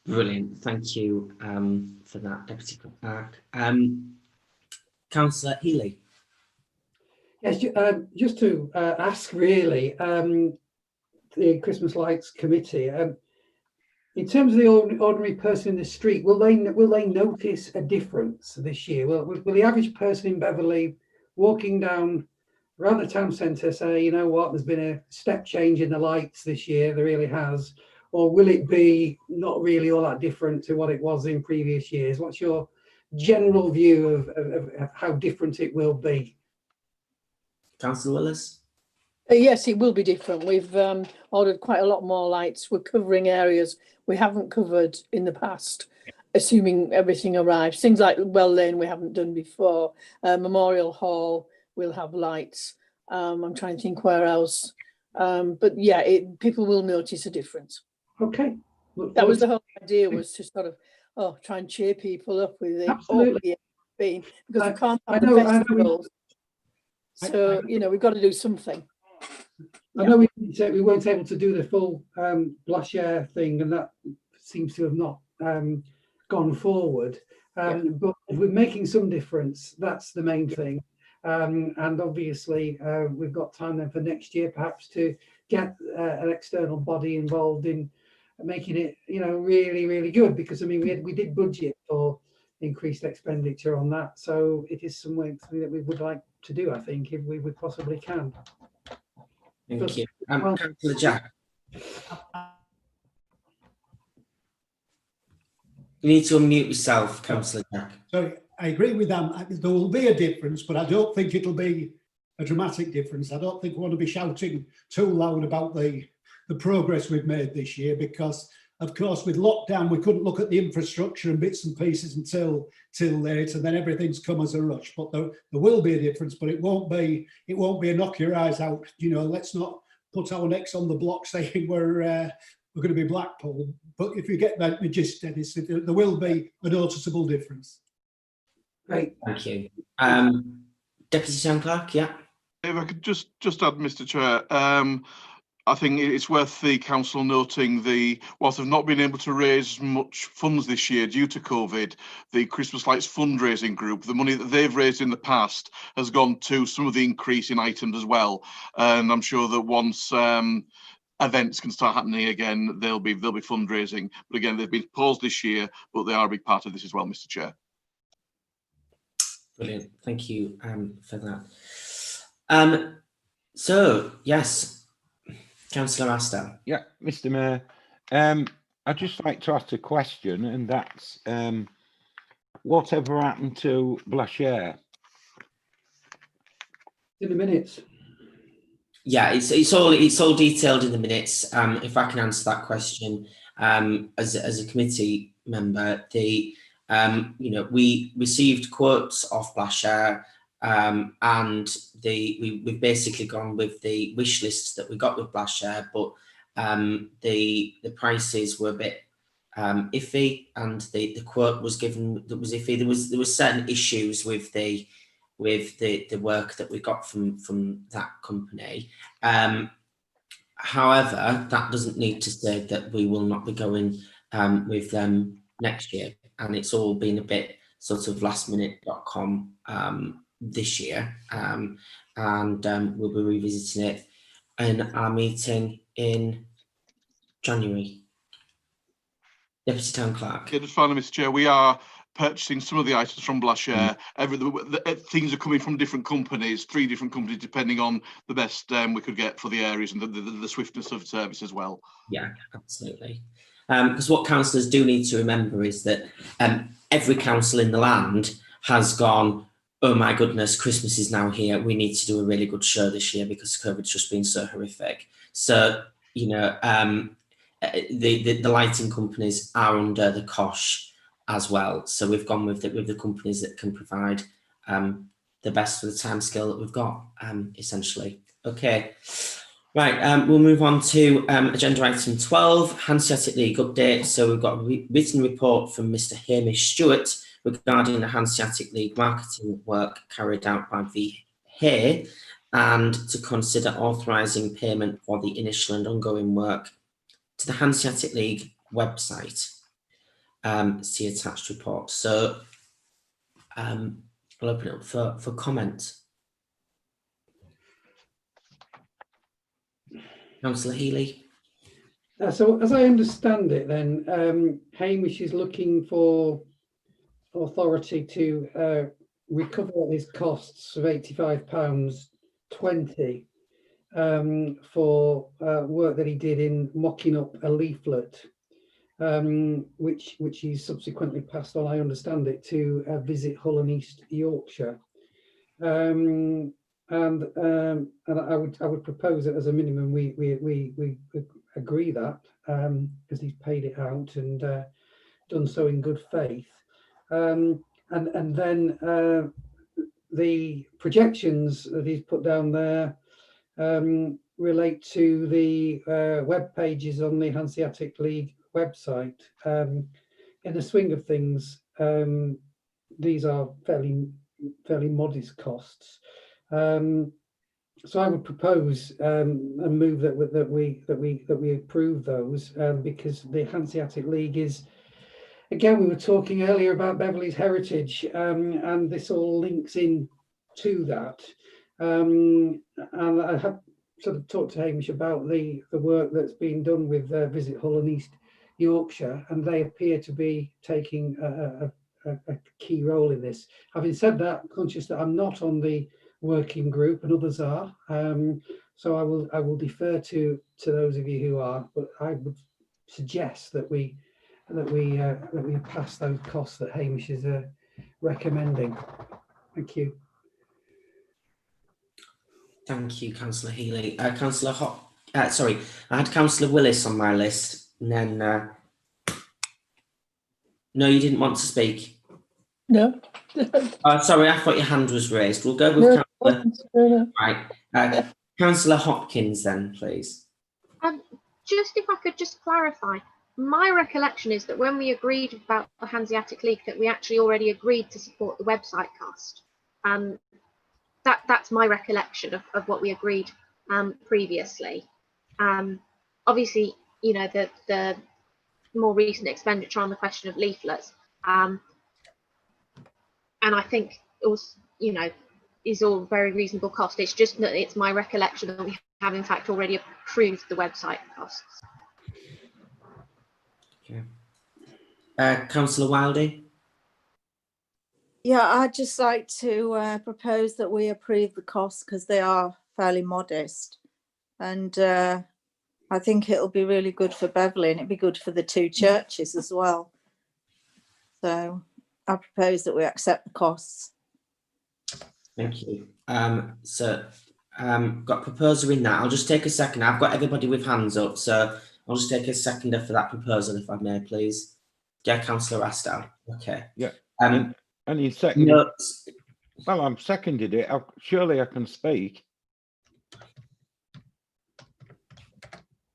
Brilliant. Thank you for that, Deputy Clerk. Councillor Healy. Yes, just to ask really, the Christmas Lights Committee, in terms of the ordinary person in the street, will they notice a difference this year? Will the average person in Beverley walking down around the town centre say, you know what, there's been a step change in the lights this year, there really has? Or will it be not really all that different to what it was in previous years? What's your general view of how different it will be? Councillor Willis. Yes, it will be different. We've ordered quite a lot more lights. We're covering areas we haven't covered in the past, assuming everything arrives. Things like Well Lane we haven't done before. Memorial Hall will have lights. I'm trying to think where else. But yeah, people will notice a difference. Okay. That was the whole idea, was to sort of try and cheer people up with it. Absolutely. Because we can't have the festivals. So, we've got to do something. I know we weren't able to do the full Blashare thing, and that seems to have not gone forward. But if we're making some difference, that's the main thing. And obviously, we've got time then for next year, perhaps, to get an external body involved in making it, really, really good. Because I mean, we did budget for increased expenditure on that, so it is something that we would like to do, I think, if we possibly can. Thank you. Councillor Jack. You need to unmute yourself, Councillor Jack. Sorry, I agree with them. There will be a difference, but I don't think it'll be a dramatic difference. I don't think we want to be shouting too loud about the progress we've made this year, because of course with lockdown we couldn't look at the infrastructure and bits and pieces until late, and then everything's come as a rush. But there will be a difference, but it won't be a knock your eyes out. Let's not put our necks on the block saying we're going to be Blackpool. But if you get that gist, Dennis, there will be a noticeable difference. Great. Thank you. Deputy Town Clerk, yeah. If I could just add, Mr. Chair, I think it's worth the council noting whilst they've not been able to raise much funds this year due to COVID, the Christmas Lights fundraising group, the money that they've raised in the past has gone to some of the increase in items as well. And I'm sure that once events can start happening again, they'll be fundraising. But again, they've been paused this year, but they are a big part of this as well, Mr. Chair. Brilliant. Thank you for that. So, yes. Councillor Asta. Yeah, Mr. Mayor, I'd just like to ask a question, and that's whatever happened to Blashare? In the minutes. Yeah, it's all detailed in the minutes. If I can answer that question, as a committee member, we received quotes off Blashare. And we've basically gone with the wish lists that we got with Blashare, but the prices were a bit iffy, and the quote was given that was iffy. There was certain issues with the work that we got from that company. However, that doesn't need to say that we will not be going with them next year, and it's all been a bit sort of lastminute.com this year, and we'll be revisiting it in our meeting in January. Deputy Town Clerk. Yeah, just finally, Mr. Chair, we are purchasing some of the items from Blashare. Things are coming from different companies, 3 different companies, depending on the best we could get for the areas and the swiftness of service as well. Yeah, absolutely. Because what councillors do need to remember is that every council in the land has gone, oh my goodness, Christmas is now here. We need to do a really good show this year because COVID's just been so horrific. So, you know, the lighting companies are under the cosh as well. So we've gone with the companies that can provide the best for the timescale that we've got, essentially. Okay. Right, we'll move on to agenda item 12, Hanseatic League update. So we've got a written report from Mr. Hamish Stewart regarding the Hanseatic League marketing work carried out by VHAY, and to consider authorising payment for the initial and ongoing work to the Hanseatic League website. See attached report. So I'll open it up for comment. Councillor Healy. So as I understand it then, Hamish is looking for authority to recover his costs of £85.20 for work that he did in mocking up a leaflet, which he subsequently passed on, I understand it, to Visit Hull and East Yorkshire. And I would propose that as a minimum we agree that, because he's paid it out and done so in good faith, and then the projections that he's put down there relate to the web pages on the Hanseatic League website. In the swing of things, these are fairly modest costs. So I would propose and move that we approve those, because the Hanseatic League is, again, we were talking earlier about Beverley's heritage, and this all links in to that. And I have sort of talked to Hamish about the work that's been done with Visit Hull and East Yorkshire, and they appear to be taking a key role in this. Having said that, conscious that I'm not on the working group and others are, so I will defer to those of you who are, but I would suggest that we pass those costs that Hamish is recommending. Thank you. Thank you, Councillor Healy. Councillor sorry, I had Councillor Willis on my list, and then no, you didn't want to speak. No. Sorry, I thought your hand was raised. We'll go with Councillor. Right, Councillor Hopkins, then, please. Just if I could just clarify, my recollection is that when we agreed about the Hanseatic League, that we actually already agreed to support the website cost. That's my recollection of what we agreed previously. Obviously, you know, the more recent expenditure on the question of leaflets, and I think it was, you know, is all very reasonable cost. It's just that it's my recollection that we have in fact already approved the website costs. Okay. Councillor Wilding. Yeah, I'd just like to propose that we approve the costs because they are fairly modest, and I think it'll be really good for Beverley, and it'd be good for the 2 churches as well. So I propose that we accept the costs. Thank you. Got proposer in that. I'll just take a second. I've got everybody with hands up, so I'll just take a seconder for that proposal, if I may, please. Yeah, Councillor Astow. Okay. Yeah. And you seconded. No. Well, I'm seconded it. Surely I can speak.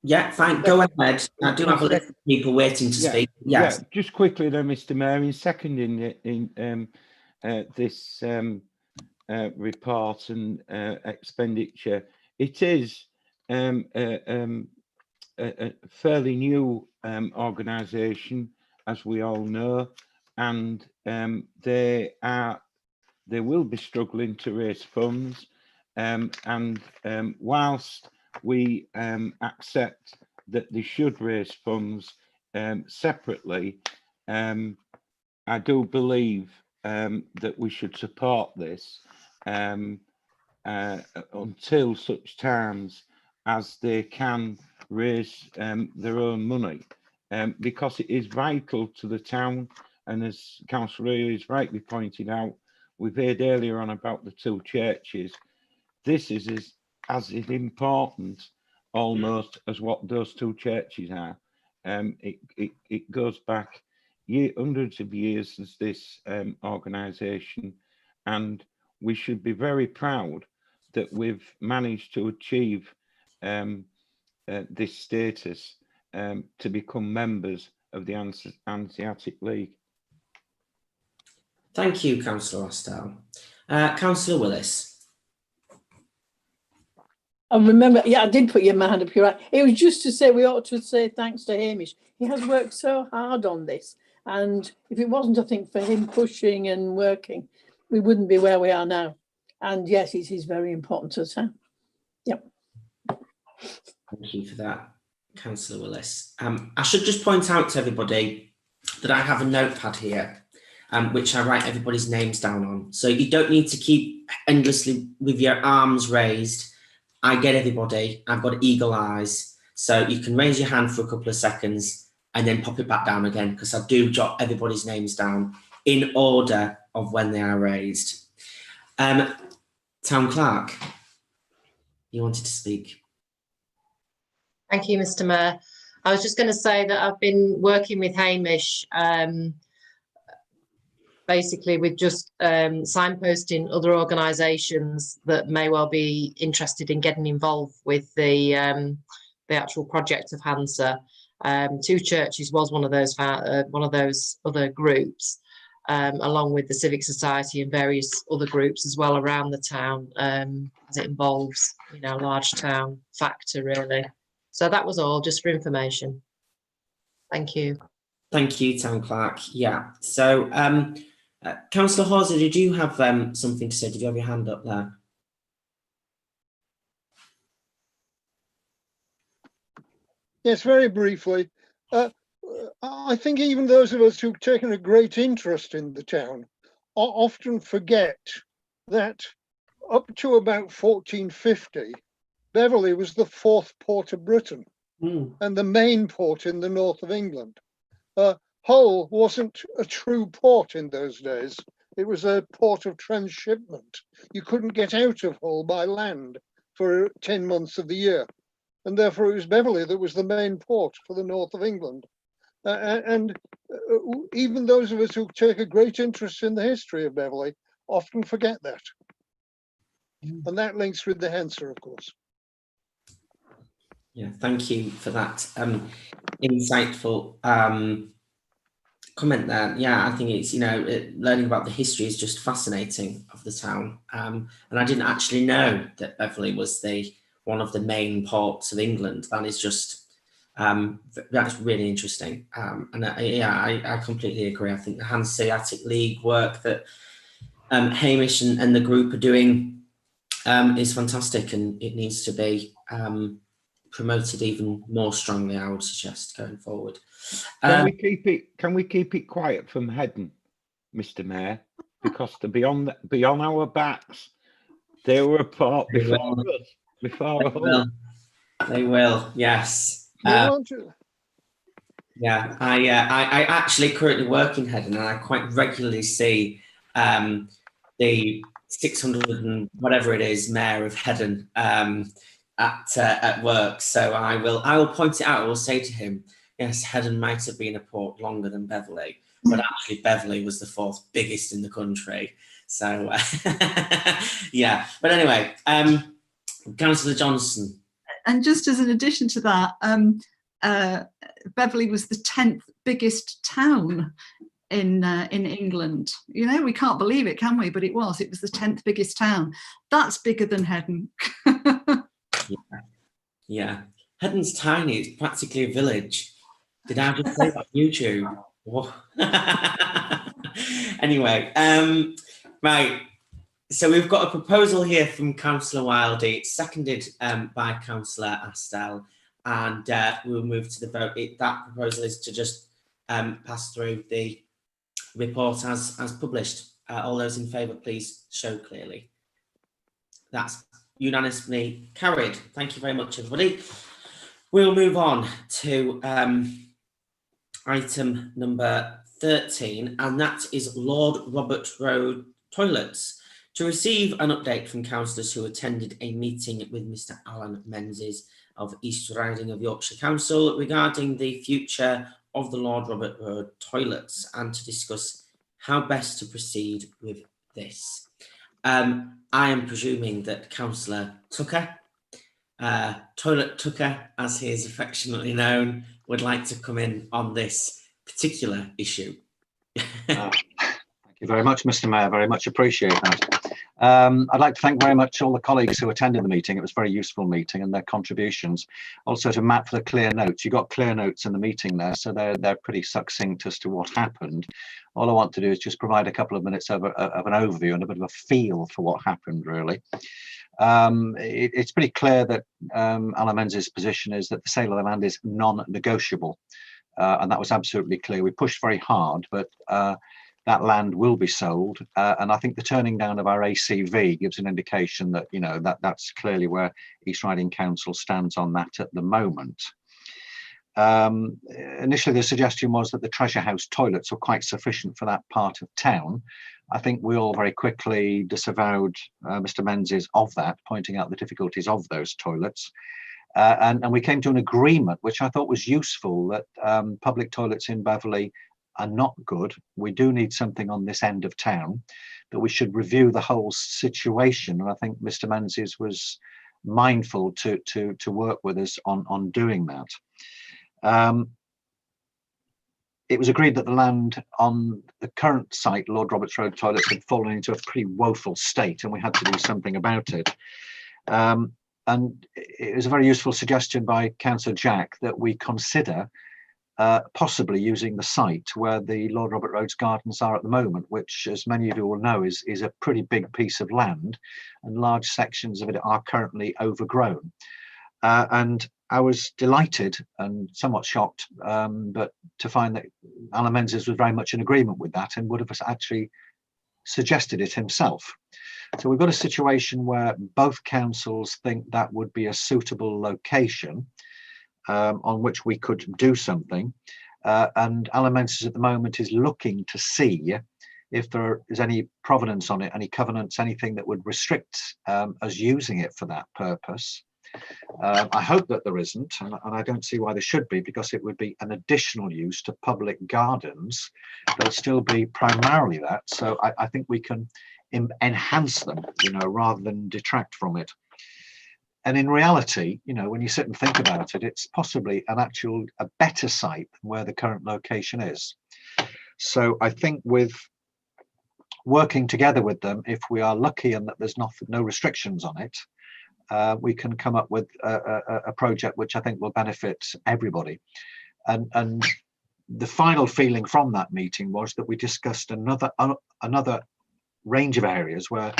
Yeah, fine. Go ahead. I do have a list of people waiting to speak. Yes. Yeah, just quickly then, Mr. Mayor, in seconding this report and expenditure, it is a fairly new organisation, as we all know, and they will be struggling to raise funds, and whilst we accept that they should raise funds separately, I do believe that we should support this until such times as they can raise their own money, because it is vital to the town. And as Councillor Ely has rightly pointed out, we've heard earlier on about the two churches. This is as important almost as what those two churches are. It goes back hundreds of years as this organisation, and we should be very proud that we've managed to achieve this status to become members of the Hanseatic League. Thank you, Councillor Austell. Councillor Willis. I remember, yeah, I did put your hand up, you're right. It was just to say we ought to say thanks to Hamish. He has worked so hard on this. And if it wasn't, I think, for him pushing and working, we wouldn't be where we are now. And yes, it is very important to the town. Yep. Thank you for that, Councillor Willis. I should just point out to everybody that I have a notepad here, which I write everybody's names down on. So you don't need to keep endlessly with your arms raised. I get everybody. I've got eagle eyes. So you can raise your hand for a couple of seconds and then pop it back down again, because I do jot everybody's names down in order of when they are raised. Town Clerk, you wanted to speak. Thank you, Mr. Mayor. I was just going to say that I've been working with Hamish, basically with just signposting other organisations that may well be interested in getting involved with the actual project of Hansa. Two Churches was one of those other groups, along with the Civic Society and various other groups as well around the town, as it involves, you know, a large town factor really. So that was all, just for information. Thank you. Thank you, Town Clerk. Yeah. So, Councillor Hawser, did you have something to say? Did you have your hand up there? Yes, very briefly. I think even those of us who've taken a great interest in the town often forget that up to about 1450, Beverley was the fourth port of Britain and the main port in the north of England. Hull wasn't a true port in those days. It was a port of transshipment. You couldn't get out of Hull by land for 10 months of the year. And therefore it was Beverley that was the main port for the north of England. And even those of us who take a great interest in the history of Beverley often forget that. And that links with the Hansa, of course. Yeah, thank you for that insightful comment there. Yeah, I think it's, you know, learning about the history is just fascinating of the town. And I didn't actually know that Beverley was one of the main ports of England. That is just, that's really interesting. And I completely agree. I think the Hanseatic League work that Hamish and the group are doing is fantastic, and it needs to be promoted even more strongly, I would suggest, going forward. Can we keep it quiet from Hedden, Mr. Mayor? Because to be on our backs, they were a port before us. They will, yes. Yeah, I actually currently work in Hedden, and I quite regularly see the 600 and whatever it is mayor of Hedden at work. So I will point it out. I will say to him, yes, Hedden might have been a port longer than Beverley, but actually Beverley was the fourth biggest in the country. So yeah, but anyway, Councillor Johnson. And just as an addition to that, Beverley was the 10th biggest town in England. You know, we can't believe it, can we? But it was the 10th biggest town. That's bigger than Heddon. Yeah. Heddon's tiny, it's practically a village. Did I just say that on YouTube? Whoa. Anyway, right. So we've got a proposal here from Councillor Wildey, seconded by Councillor Astel, and we'll move to the vote. That proposal is to just pass through the report as published. All those in favour, please show clearly. That's unanimously carried. Thank you very much, everybody. We'll move on to item number 13, and that is Lord Robert Road toilets. To receive an update from councillors who attended a meeting with Mr. Alan Menzies of East Riding of Yorkshire Council regarding the future of the Lord Robert Road toilets, and to discuss how best to proceed with this. I am presuming that Councillor Tucker, Toilet Tucker, as he is affectionately known, would like to come in on this particular issue. Thank you very much, Mr. Mayor. Very much appreciate that. I'd like to thank very much all the colleagues who attended the meeting. It was a very useful meeting, and their contributions. Also to Matt for the clear notes. You got clear notes in the meeting there, so they're pretty succinct as to what happened. All I want to do is just provide a couple of minutes of an overview and a bit of a feel for what happened, really. It's pretty clear that Alan Menzies' position is that the sale of the land is non-negotiable, and that was absolutely clear. We pushed very hard, but that land will be sold, and I think the turning down of our ACV gives an indication that, you know, that's clearly where East Riding Council stands on that at the moment. Initially, the suggestion was that the Treasure House toilets were quite sufficient for that part of town. I think we all very quickly disavowed Mr. Menzies of that, pointing out the difficulties of those toilets. And we came to an agreement, which I thought was useful, that public toilets in Beverley are not good. We do need something on this end of town, that we should review the whole situation. And I think Mr. Menzies was mindful to work with us on doing that. It was agreed that the land on the current site, Lord Roberts Road toilets, had fallen into a pretty woeful state, and we had to do something about it. And it was a very useful suggestion by Councillor Jack that we consider possibly using the site where the Lord Robert Road's gardens are at the moment, which, as many of you will know, is a pretty big piece of land, and large sections of it are currently overgrown. And I was delighted and somewhat shocked, but to find that Alan Menzies was very much in agreement with that and would have actually suggested it himself. So we've got a situation where both councils think that would be a suitable location on which we could do something. And Alan Menzies at the moment is looking to see if there is any provenance on it, any covenants, anything that would restrict us using it for that purpose. I hope that there isn't, and I don't see why there should be, because it would be an additional use to public gardens. They'll still be primarily that, so I think we can enhance them, you know, rather than detract from it. And in reality, you know, when you sit and think about it, it's possibly a better site than where the current location is. So I think with working together with them, if we are lucky and that there's no restrictions on it, we can come up with a project which I think will benefit everybody. And the final feeling from that meeting was that we discussed another range of areas where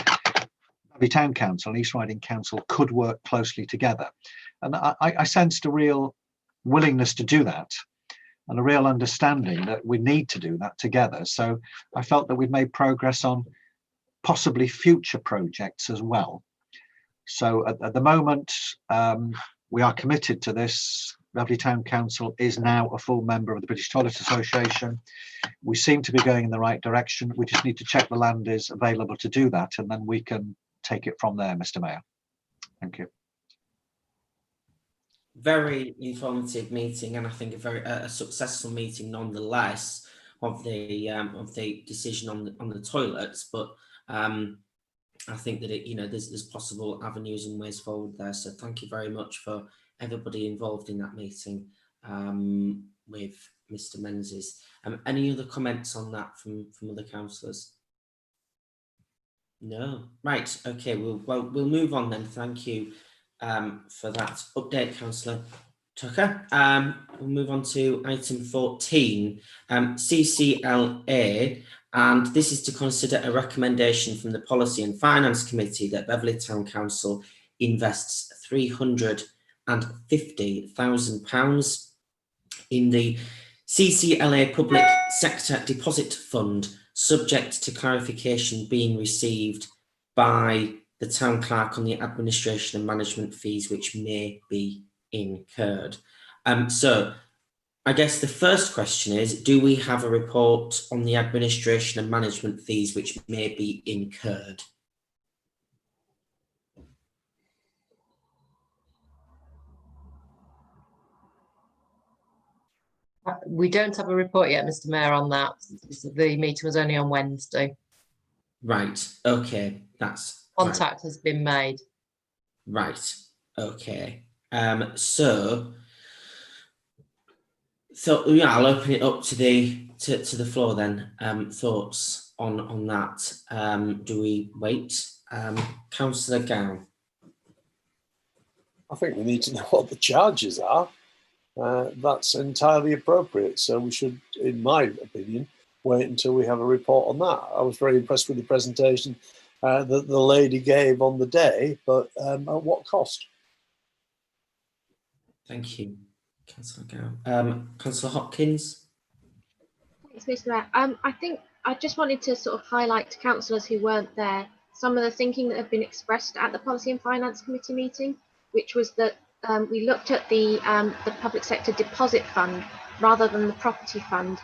the Town Council and East Riding Council could work closely together. And I sensed a real willingness to do that, and a real understanding that we need to do that together. So I felt that we'd made progress on possibly future projects as well. So at the moment, we are committed to this. Beverley Town Council is now a full member of the British Toilet Association. We seem to be going in the right direction. We just need to check the land is available to do that, and then we can take it from there, Mr. Mayor. Thank you. Very informative meeting, and I think a successful meeting nonetheless of the decision on the toilets. But I think that there's possible avenues and ways forward there. So thank you very much for everybody involved in that meeting with Mr. Menzies. Any other comments on that from other councillors? No. Right. Okay. We'll move on then. Thank you for that update, Councillor Tucker. We'll move on to item 14, CCLA, and this is to consider a recommendation from the Policy and Finance Committee that Beverley Town Council invests £350,000 in the CCLA Public Sector Deposit Fund, subject to clarification being received by the Town Clerk on the administration and management fees which may be incurred. So I guess the first question is, do we have a report on the administration and management fees which may be incurred? We don't have a report yet, Mr. Mayor, on that. The meeting was only on Wednesday. Right. Okay. That's contact has been made. Right. Okay. So yeah, I'll open it up to the floor then. Thoughts on that? Do we wait? Councillor Gow. I think we need to know what the charges are. That's entirely appropriate. So we should, in my opinion, wait until we have a report on that. I was very impressed with the presentation that the lady gave on the day, but at what cost? Thank you, Councillor Gow. Councillor Hopkins. Thanks, Mr. Mayor. I think I just wanted to sort of highlight to councillors who weren't there some of the thinking that had been expressed at the Policy and Finance Committee meeting, which was that we looked at the public sector deposit fund rather than the property fund,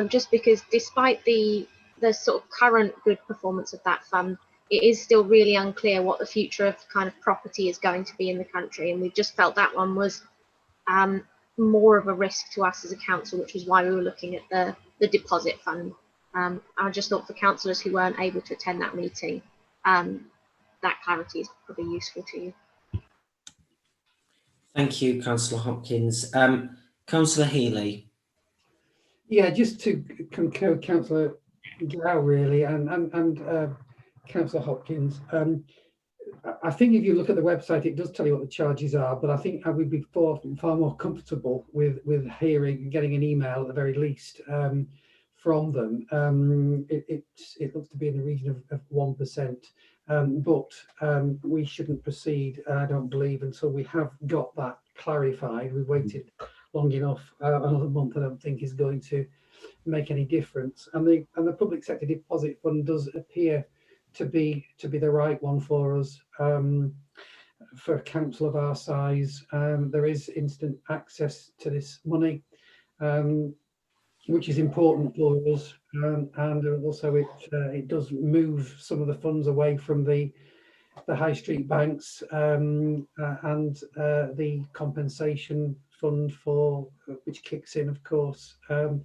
just because despite the sort of current good performance of that fund, it is still really unclear what the future of kind of property is going to be in the country, and we just felt that one was more of a risk to us as a council, which is why we were looking at the deposit fund. I just thought for councillors who weren't able to attend that meeting, that clarity is probably useful to you. Thank you, Councillor Hopkins. Councillor Healy. Yeah, just to concur with Councillor Gow really, and Councillor Hopkins. I think if you look at the website, it does tell you what the charges are, but I think I would be far more comfortable with hearing, getting an email at the very least from them. It looks to be in the region of 1%, but we shouldn't proceed, I don't believe, until we have got that clarified. We've waited long enough. Another month I don't think is going to make any difference. And the public sector deposit fund does appear to be the right one for us. For a council of our size, there is instant access to this money, which is important for us, and also it does move some of the funds away from the high street banks and the compensation fund for which kicks in, of course, at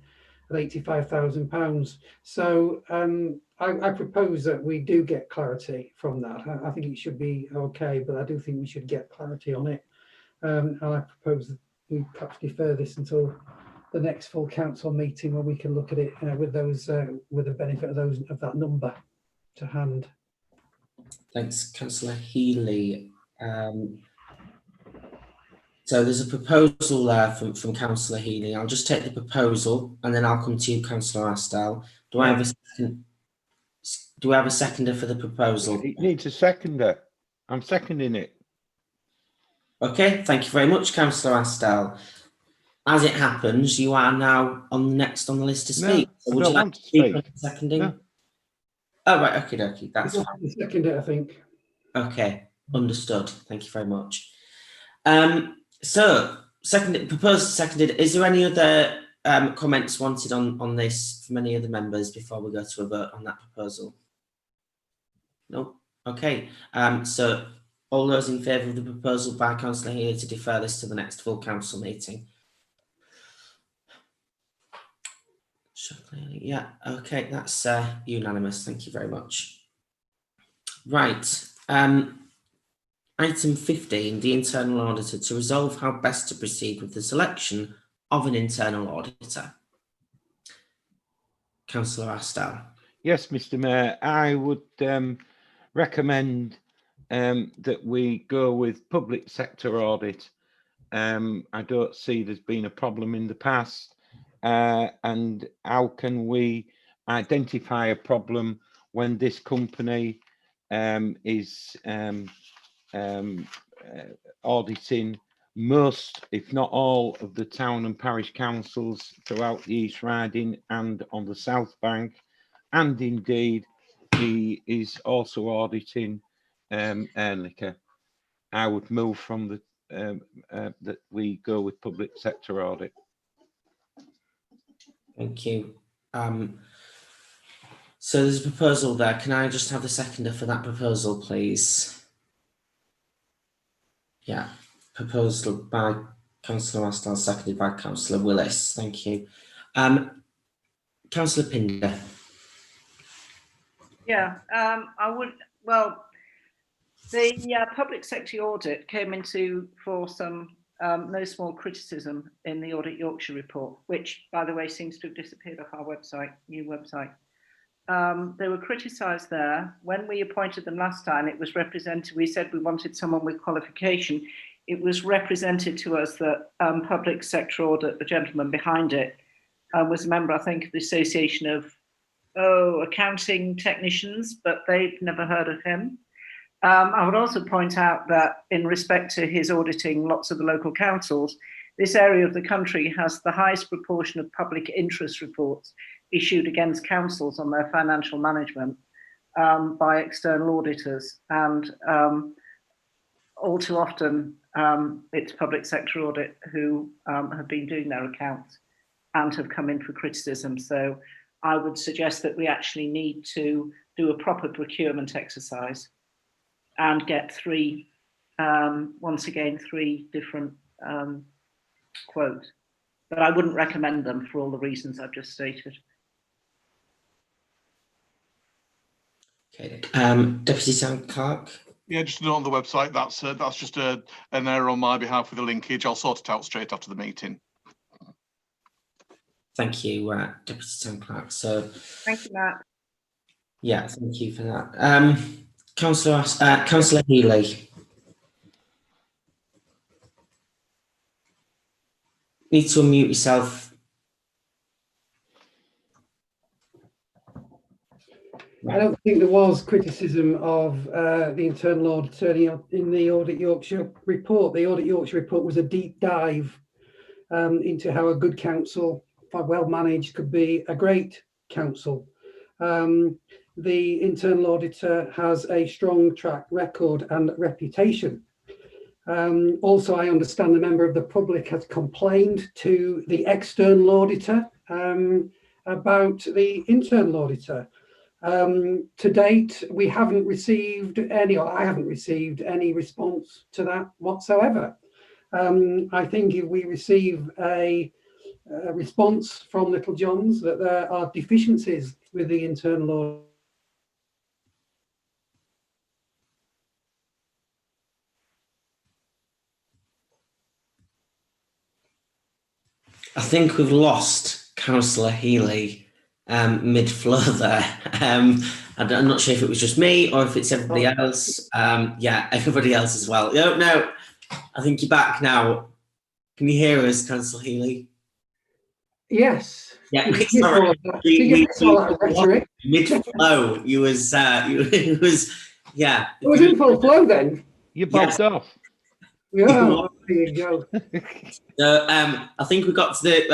£85,000. So I propose that we do get clarity from that. I think it should be okay, but I do think we should get clarity on it. And I propose that we perhaps defer this until the next full council meeting, where we can look at it with the benefit of that number to hand. Thanks, Councillor Healy. So there's a proposal there from Councillor Healy. I'll just take the proposal and then I'll come to you, Councillor Astle. Do I have a second? Do we have a seconder for the proposal? It needs a seconder. I'm seconding it. Okay, thank you very much, Councillor Astle. As it happens, you are now next on the list to speak. No, so would you like to speak on seconding? No. Oh, right, okay, that's fine. Second, I think. Okay, understood. Thank you very much. So, proposed seconded. Is there any other comments wanted on this from any other members before we go to a vote on that proposal? No. Okay. So, all those in favour of the proposal by Councillor Healy to defer this to the next full council meeting? Yeah. Okay, that's unanimous. Thank you very much. Right. Item 15, the internal auditor, to resolve how best to proceed with the selection of an internal auditor. Councillor Astle. Yes, Mr. Mayor, I would recommend that we go with public sector audit. I don't see there's been a problem in the past. And how can we identify a problem when this company is auditing most, if not all, of the town and parish councils throughout the East Riding and on the South Bank, and indeed he is also auditing Airliquor. I would move from the that we go with public sector audit. Thank you. So there's a proposal there. Can I just have the seconder for that proposal, please? Yeah, proposal by Councillor Astle, seconded by Councillor Willis. Thank you. Councillor Pinder. Yeah, I would, well, the public sector audit came into for some no small criticism in the Audit Yorkshire report, which, by the way, seems to have disappeared off our website, new website. They were criticised there. When we appointed them last time, it was represented, we said we wanted someone with qualification. It was represented to us that public sector audit, the gentleman behind it, was a member, I think, of the Association of Accounting Technicians, but they've never heard of him. I would also point out that in respect to his auditing lots of the local councils, this area of the country has the highest proportion of public interest reports issued against councils on their financial management by external auditors. And all too often, it's public sector audit who have been doing their accounts and have come in for criticism. So I would suggest that we actually need to do a proper procurement exercise and get once again, three different quotes. But I wouldn't recommend them for all the reasons I've just stated. Okay, Deputy Town Clerk. Yeah, just on the website, that's just an error on my behalf with a linkage. I'll sort it out straight after the meeting. Thank you, Deputy Town Clerk. So, thank you, Matt. Yeah, thank you for that. Councillor Healy. Need to unmute yourself. I don't think there was criticism of the internal auditor in the Audit Yorkshire report. The Audit Yorkshire report was a deep dive into how a good council, well managed, could be a great council. The internal auditor has a strong track record and reputation. Also, I understand the member of the public has complained to the external auditor about the internal auditor. To date, we haven't received any, or I haven't received any response to that whatsoever. I think if we receive a response from Little John's that there are deficiencies with the internal audit, I think we've lost Councillor Healy mid-flow there. I'm not sure if it was just me or if it's everybody else. Yeah, everybody else as well. No, I think you're back now. Can you hear us, Councillor Healy? Yes. Yeah, sorry. Mid-flow, you was, yeah. It was in full flow then. You bobbed off. Yeah, there you go. So, I think we got to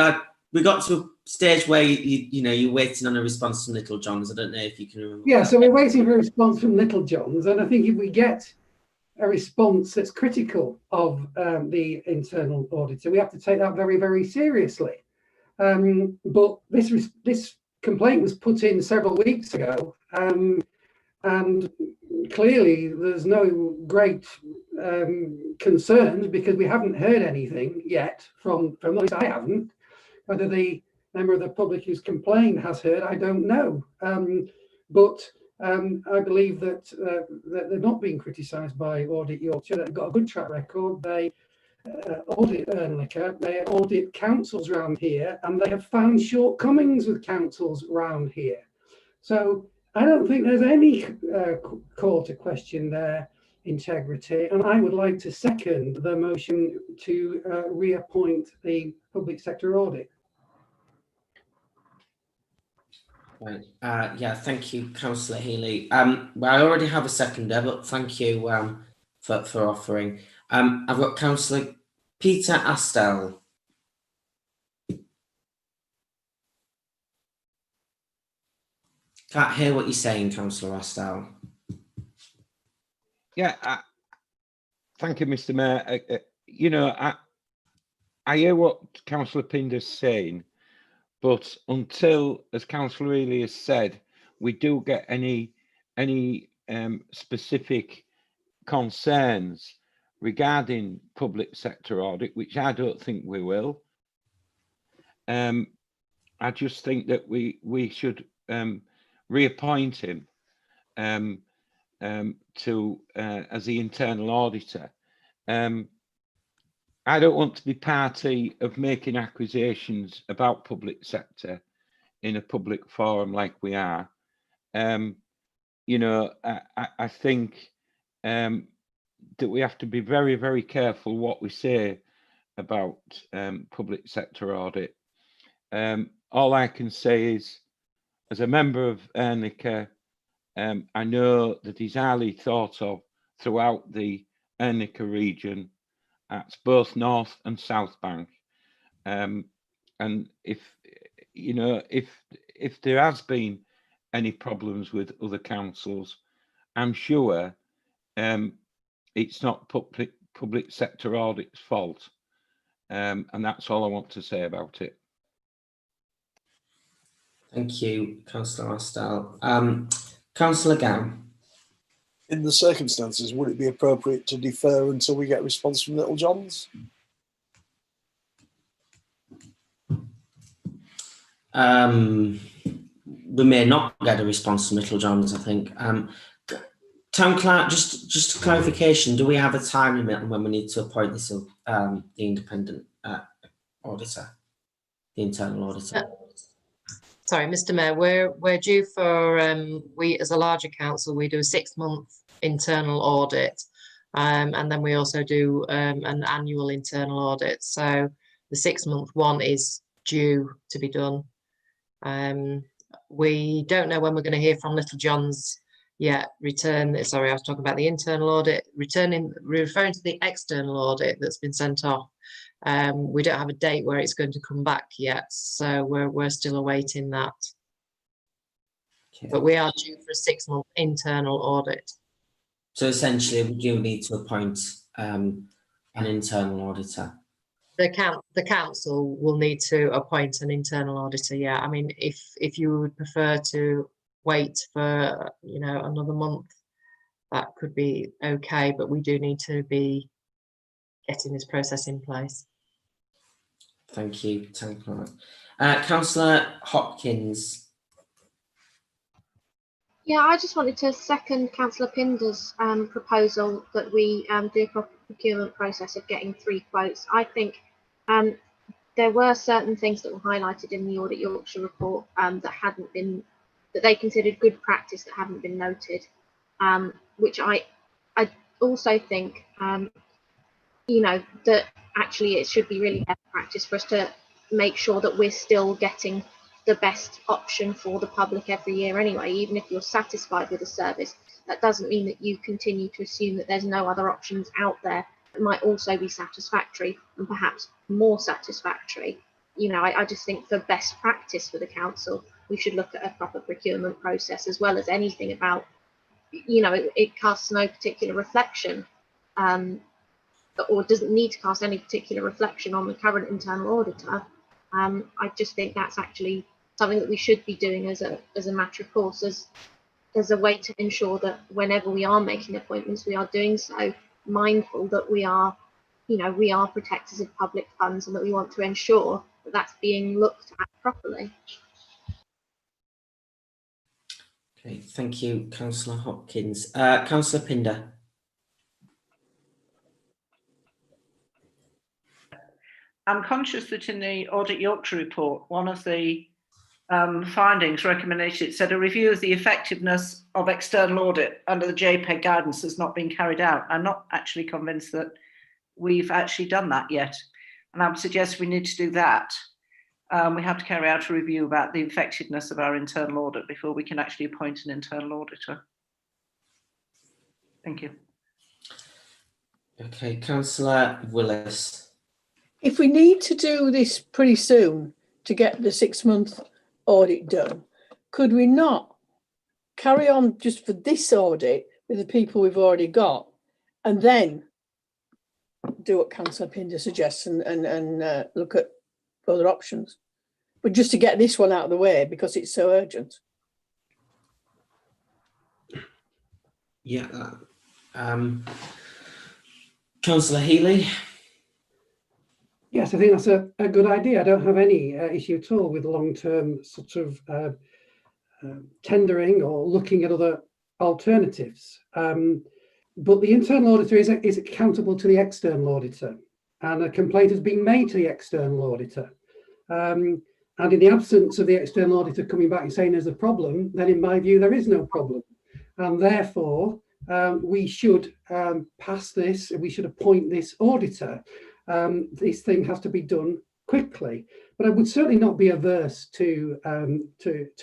a stage where you're waiting on a response from Little John's. I don't know if you can remember. Yeah, so we're waiting for a response from Little John's, and I think if we get a response that's critical of the internal auditor, we have to take that very, very seriously. But this complaint was put in several weeks ago, and clearly there's no great concerns because we haven't heard anything yet from at least I haven't. Whether the member of the public who's complained has heard, I don't know. But I believe that, that they're not being criticised by Audit Yorkshire. They've got a good track record. They audit Earnlicker, they audit councils around here, and they have found shortcomings with councils around here. So I don't think there's any call to question their integrity, and I would like to second the motion to reappoint the public sector audit. Right. Yeah, thank you, Councillor Healy. Well, I already have a seconder, but thank you for offering. I've got Councillor Peter Astel. Can't hear what you're saying, Councillor Astel. Yeah, thank you, Mr. Mayor. You know, I hear what Councillor Pinder's saying, but until, as Councillor Ely has said, we do get any specific concerns regarding public sector audit, which I don't think we will. I just think that we should reappoint him to as the internal auditor. I don't want to be party of making accusations about public sector in a public forum like we are. You know, I think that we have to be very, very careful what we say about public sector audit. All I can say is, as a member of Earnlicker, I know that he's highly thought of throughout the Earnlicker region. That's both North and South Bank. And if, you know, if there has been any problems with other councils, I'm sure it's not public sector audit's fault. And that's all I want to say about it. Thank you, Councillor Astel. Councillor Gow. In the circumstances, would it be appropriate to defer until we get a response from Little John's? We may not get a response from Little John's, I think. Town Clerk, just a clarification, do we have a time limit on when we need to appoint this, the independent auditor, the internal auditor? Sorry, Mr. Mayor, we're due for, we as a larger council, we do a 6-month internal audit. And then we also do an annual internal audit. So the 6-month one is due to be done. We don't know when we're going to hear from Little John's yet. Sorry, I was talking about the internal audit, referring to the external audit that's been sent off. We don't have a date where it's going to come back yet, so we're still awaiting that. Okay. But we are due for a 6-month internal audit. So essentially, we do need to appoint an internal auditor. The council will need to appoint an internal auditor. Yeah, I mean, if you would prefer to wait for, you know, another month, that could be okay. But we do need to be getting this process in place. Thank you, Town Clerk. Councillor Hopkins. Yeah, I just wanted to second Councillor Pinder's proposal that we do a proper procurement process of getting 3 quotes. I think there were certain things that were highlighted in the Audit Yorkshire report that they considered good practice that haven't been noted, which I also think you know, that actually it should be really best practice for us to make sure that we're still getting the best option for the public every year anyway. Even if you're satisfied with the service, that doesn't mean that you continue to assume that there's no other options out there that might also be satisfactory and perhaps more satisfactory. You know, I just think for best practice for the council, we should look at a proper procurement process, as well as anything about, you know, it casts no particular reflection or doesn't need to cast any particular reflection on the current internal auditor. I just think that's actually something that we should be doing as a matter of course, as a way to ensure that whenever we are making appointments, we are doing so mindful that we are, you know, we are protectors of public funds and that we want to ensure that that's being looked at properly. Okay, Thank you, Councillor Hopkins. Councillor Pinder. I'm conscious that in the Audit Yorkshire report, one of the findings, recommendation, it said a review of the effectiveness of external audit under the JPEG guidance has not been carried out. I'm not actually convinced that we've actually done that yet. And I would suggest we need to do that. We have to carry out a review about the effectiveness of our internal audit before we can actually appoint an internal auditor. Thank you. Okay, Councillor Willis. If we need to do this pretty soon to get the 6-month audit done, could we not carry on just for this audit with the people we've already got and then do what Councillor Pinder suggests and look at other options? But just to get this one out of the way because it's so urgent. Yeah. Councillor Healy. Yes, I think that's a good idea. I don't have any issue at all with long-term sort of tendering or looking at other alternatives. But the internal auditor is accountable to the external auditor, and a complaint has been made to the external auditor. And in the absence of the external auditor coming back and saying there's a problem, then in my view, there is no problem. And therefore, we should pass this, we should appoint this auditor. This thing has to be done quickly, but I would certainly not be averse to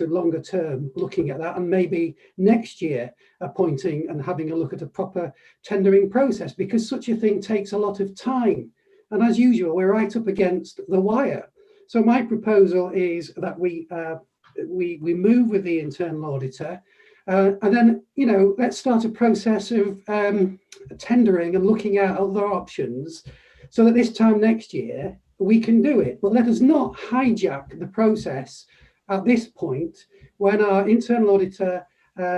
longer term looking at that, and maybe next year appointing and having a look at a proper tendering process, because such a thing takes a lot of time. And as usual, we're right up against the wire. So my proposal is that we move with the internal auditor, and then, you know, let's start a process of tendering and looking at other options, so that this time next year we can do it. But let us not hijack the process at this point when our internal auditor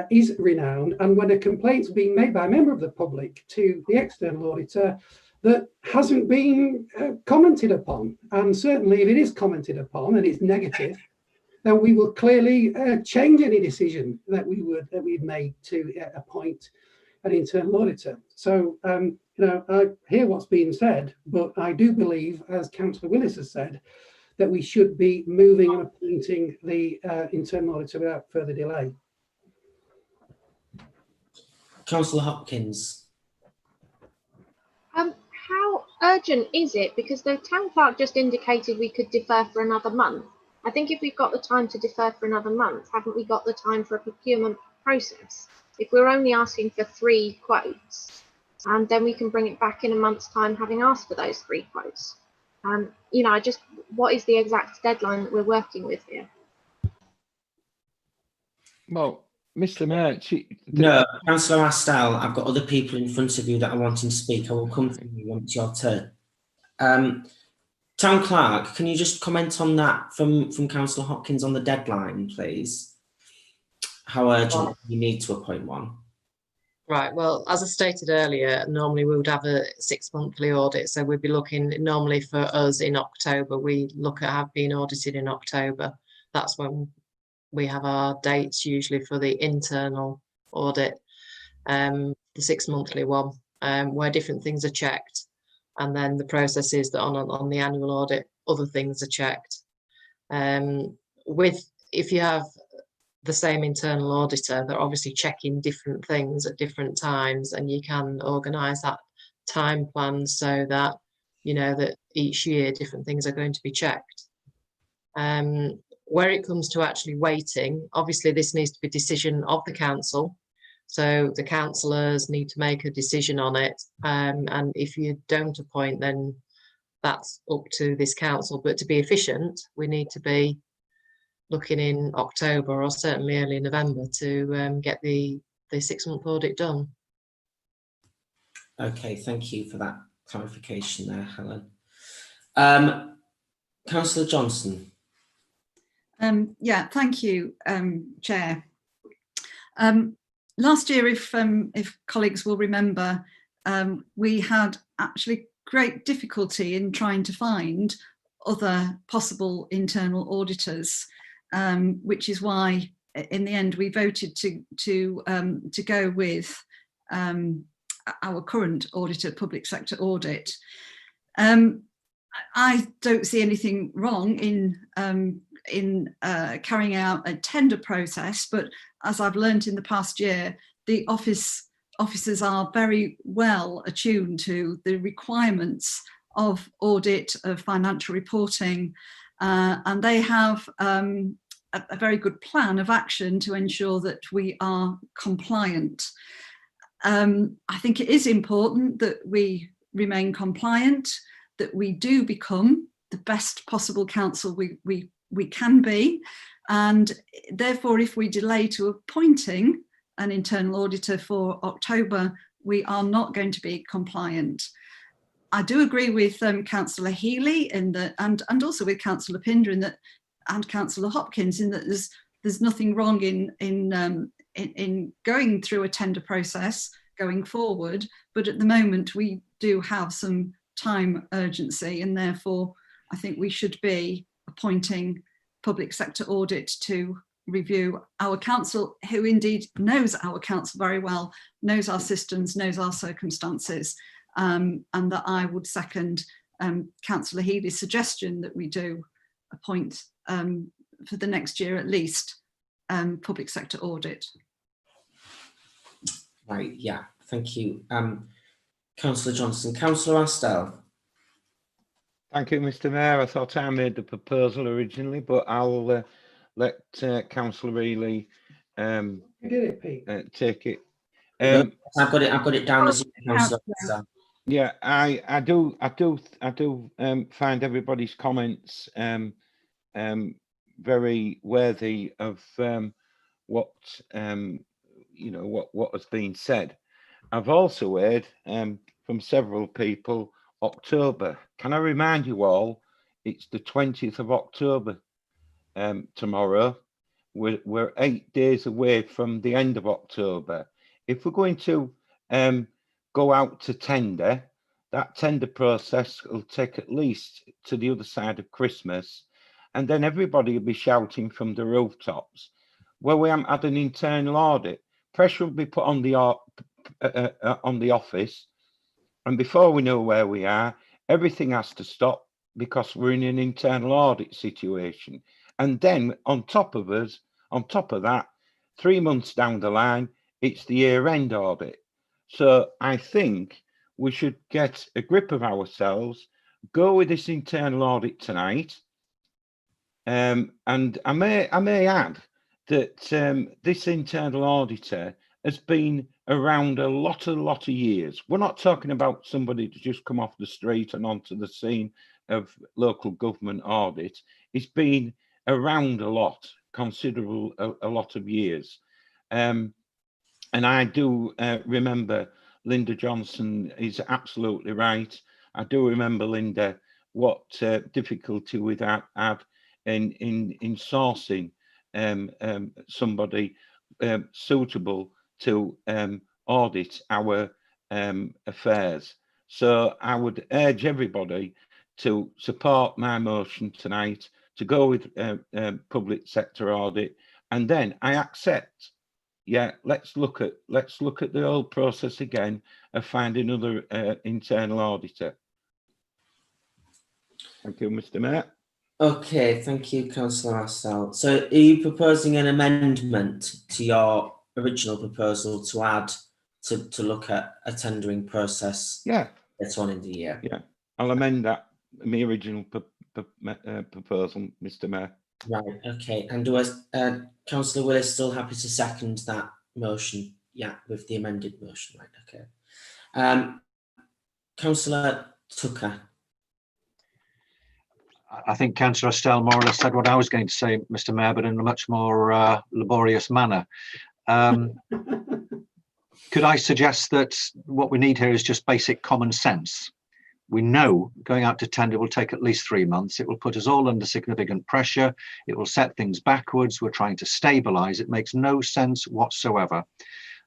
is renowned, and when a complaint's being made by a member of the public to the external auditor that hasn't been commented upon. And certainly if it is commented upon and it's negative, then we will clearly change any decision that we've made to appoint an internal auditor. So, you know, I hear what's being said, but I do believe, as Councillor Willis has said, that we should be moving and appointing the internal auditor without further delay. Councillor Hopkins. How urgent is it? Because the town clerk just indicated we could defer for another month. I think if we've got the time to defer for another month, haven't we got the time for a procurement process? If we're only asking for 3 quotes, and then we can bring it back in a month's time having asked for those 3 quotes. You know, what is the exact deadline that we're working with here? Well, Mr. Mayor, No, Councillor Astal, I've got other people in front of you that are wanting to speak. I will come to you when it's your turn. Town Clerk, can you just comment on that from Councillor Hopkins on the deadline, please? How urgent you need to appoint one? Right, well, as I stated earlier, normally we would have a 6-monthly audit. So we'd be looking, normally for us in October, we look at have been audited in October. That's when we have our dates usually for the internal audit, the 6-monthly one, where different things are checked. And then the process is that on the annual audit, other things are checked. If you have the same internal auditor, they're obviously checking different things at different times, and you can organise that time plan so that, you know, that each year different things are going to be checked. Where it comes to actually waiting, obviously this needs to be a decision of the council. So the councillors need to make a decision on it. And if you don't appoint, then that's up to this council. But to be efficient, we need to be looking in October or certainly early November to get the 6-month audit done. Okay, thank you for that clarification there, Helen. Councillor Johnson. Yeah, thank you, Chair. Last year, if colleagues will remember, we had actually great difficulty in trying to find other possible internal auditors, which is why in the end, we voted to go with our current auditor, public sector audit. I don't see anything wrong in carrying out a tender process, but as I've learned in the past year, the officers are very well attuned to the requirements of audit, of financial reporting, and they have a very good plan of action to ensure that we are compliant. I think it is important that we remain compliant, that we do become the best possible council we can be, and therefore if we delay to appointing an internal auditor for October, we are not going to be compliant. I do agree with Councillor Healy in that, and also with Councillor Pinder in that, and Councillor Hopkins in that there's nothing wrong in going through a tender process going forward, but at the moment we do have some time urgency, and therefore I think we should be appointing public sector audit to review our council, who indeed knows our council very well, knows our systems, knows our circumstances, and that I would second Councillor Healy's suggestion that we do appoint for the next year at least public sector audit. Right, yeah, thank you. Councillor Johnson. Councillor Astell. Thank you, Mr. Mayor. I thought I made the proposal originally, but I'll let Councillor Ely You did it, Pete. take it. No, I've got it down as Councillor Astell. Yeah, I do find everybody's comments very worthy of what what has been said. I've also heard from several people October. Can I remind you all, it's the 20th of October tomorrow. We're 8 days away from the end of October. If we're going to go out to tender, that tender process will take at least to the other side of Christmas, and then everybody will be shouting from the rooftops, well, we haven't had an internal audit. Pressure will be put on the office, and before we know where we are, everything has to stop because we're in an internal audit situation. And then on top of that, 3 months down the line, it's the year-end audit. So I think we should get a grip of ourselves, go with this internal audit tonight. And I may add that this internal auditor has been around a lot of years. We're not talking about somebody to just come off the street and onto the scene of local government audit. It's been around a lot, considerable, a lot of years. And I do remember Linda Johnson is absolutely right. I do remember, Linda, what difficulty we've had in sourcing somebody suitable to audit our affairs. So I would urge everybody to support my motion tonight to go with public sector audit, and then I accept. Yeah, let's look at the whole process again of finding another internal auditor. Thank you, Mr. Mayor. Okay, thank you, Councillor Astell. So are you proposing an amendment to your original proposal to add to look at a tendering process? Yeah. Later on in the year. Yeah, I'll amend that, my original proposal, Mr. Mayor. Right, okay. And do Councillor Willis still happy to second that motion? Yeah, with the amended motion, right, okay. Councillor Tucker. I think Councillor Astell more or less said what I was going to say, Mr. Mayor, but in a much more laborious manner. Could I suggest that what we need here is just basic common sense? We know going out to tender will take at least 3 months. It will put us all under significant pressure. It will set things backwards. We're trying to stabilise. It makes no sense whatsoever.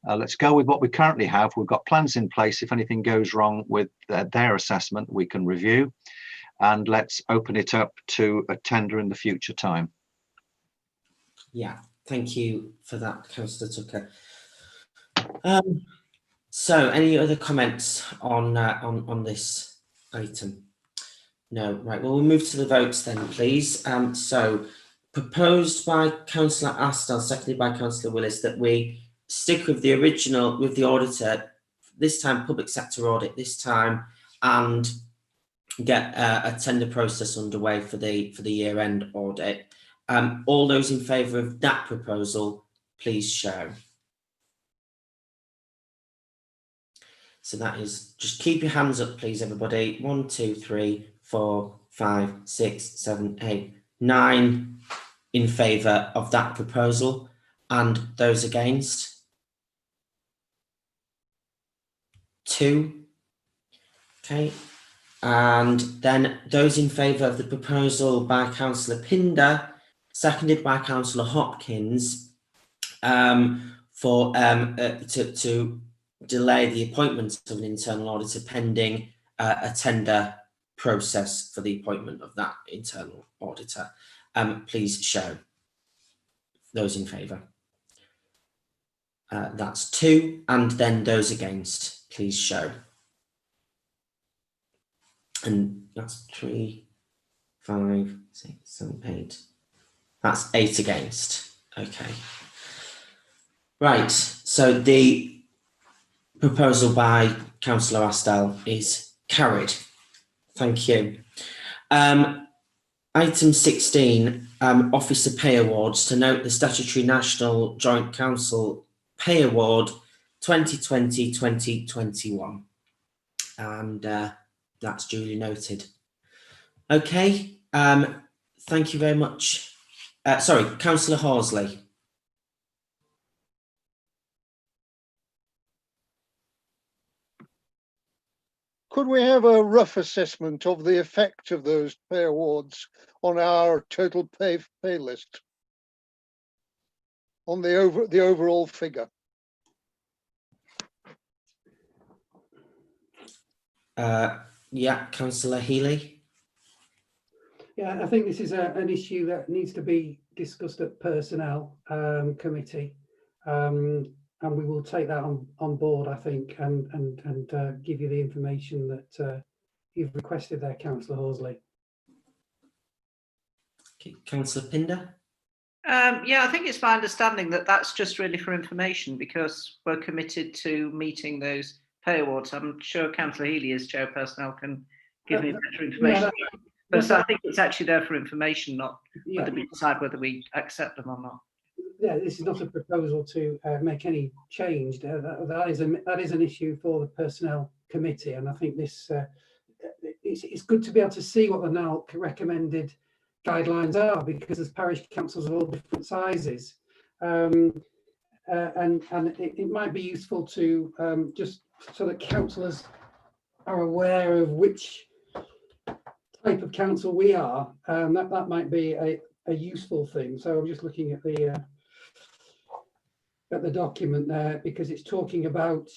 Let's go with what we currently have. We've got plans in place. If anything goes wrong with their assessment, we can review. And let's open it up to a tender in the future time. Yeah, Thank you for that, Councillor Tucker. So, any other comments on this item? No, right. Well, we'll move to the votes then, please. So, proposed by Councillor Astle, seconded by Councillor Willis, that we stick with the original, with the auditor, this time public sector audit, this time, and get a tender process underway for the year-end audit. All those in favour of that proposal, please show. So that is, just keep your hands up, please, everybody. 1, 2, 3, 4, 5, 6, 7, 8, 9 in favour of that proposal, and those against? 2. Okay. And then those in favour of the proposal by Councillor Pinder, seconded by Councillor Hopkins, to delay the appointment of an internal auditor pending a tender process for the appointment of that internal auditor. Please show. Those in favour. That's 2, and then those against, please show. And that's 3, 5, 6, 7, 8. That's 8 against. Okay. Right. So the proposal by Councillor Astle is carried. Thank you. Item 16, Officer Pay Awards, to note the Statutory National Joint Council Pay Award 2020-2021. And that's duly noted. Okay, thank you very much. Sorry, Councillor Horsley. Could we have a rough assessment of the effect of those pay awards on our total pay list? On the overall figure? Yeah, Councillor Healy. Yeah, I think this is an issue that needs to be discussed at Personnel Committee, and we will take that on board, I think, and give you the information that you've requested there, Councillor Horsley. Okay, Councillor Pinder. Yeah, I think it's my understanding that that's just really for information, because we're committed to meeting those pay awards. I'm sure Councillor Healy, as Chair of Personnel, can give me better information. But so I think it's actually there for information, not whether we decide whether we accept them or not. Yeah, this is not a proposal to make any change. That is an issue for the Personnel Committee, and I think this it's good to be able to see what the now recommended guidelines are, because there's parish councils of all different sizes, and it might be useful to just so that councillors are aware of which type of council we are. That might be a useful thing. So I'm just looking at the document there, because it's talking about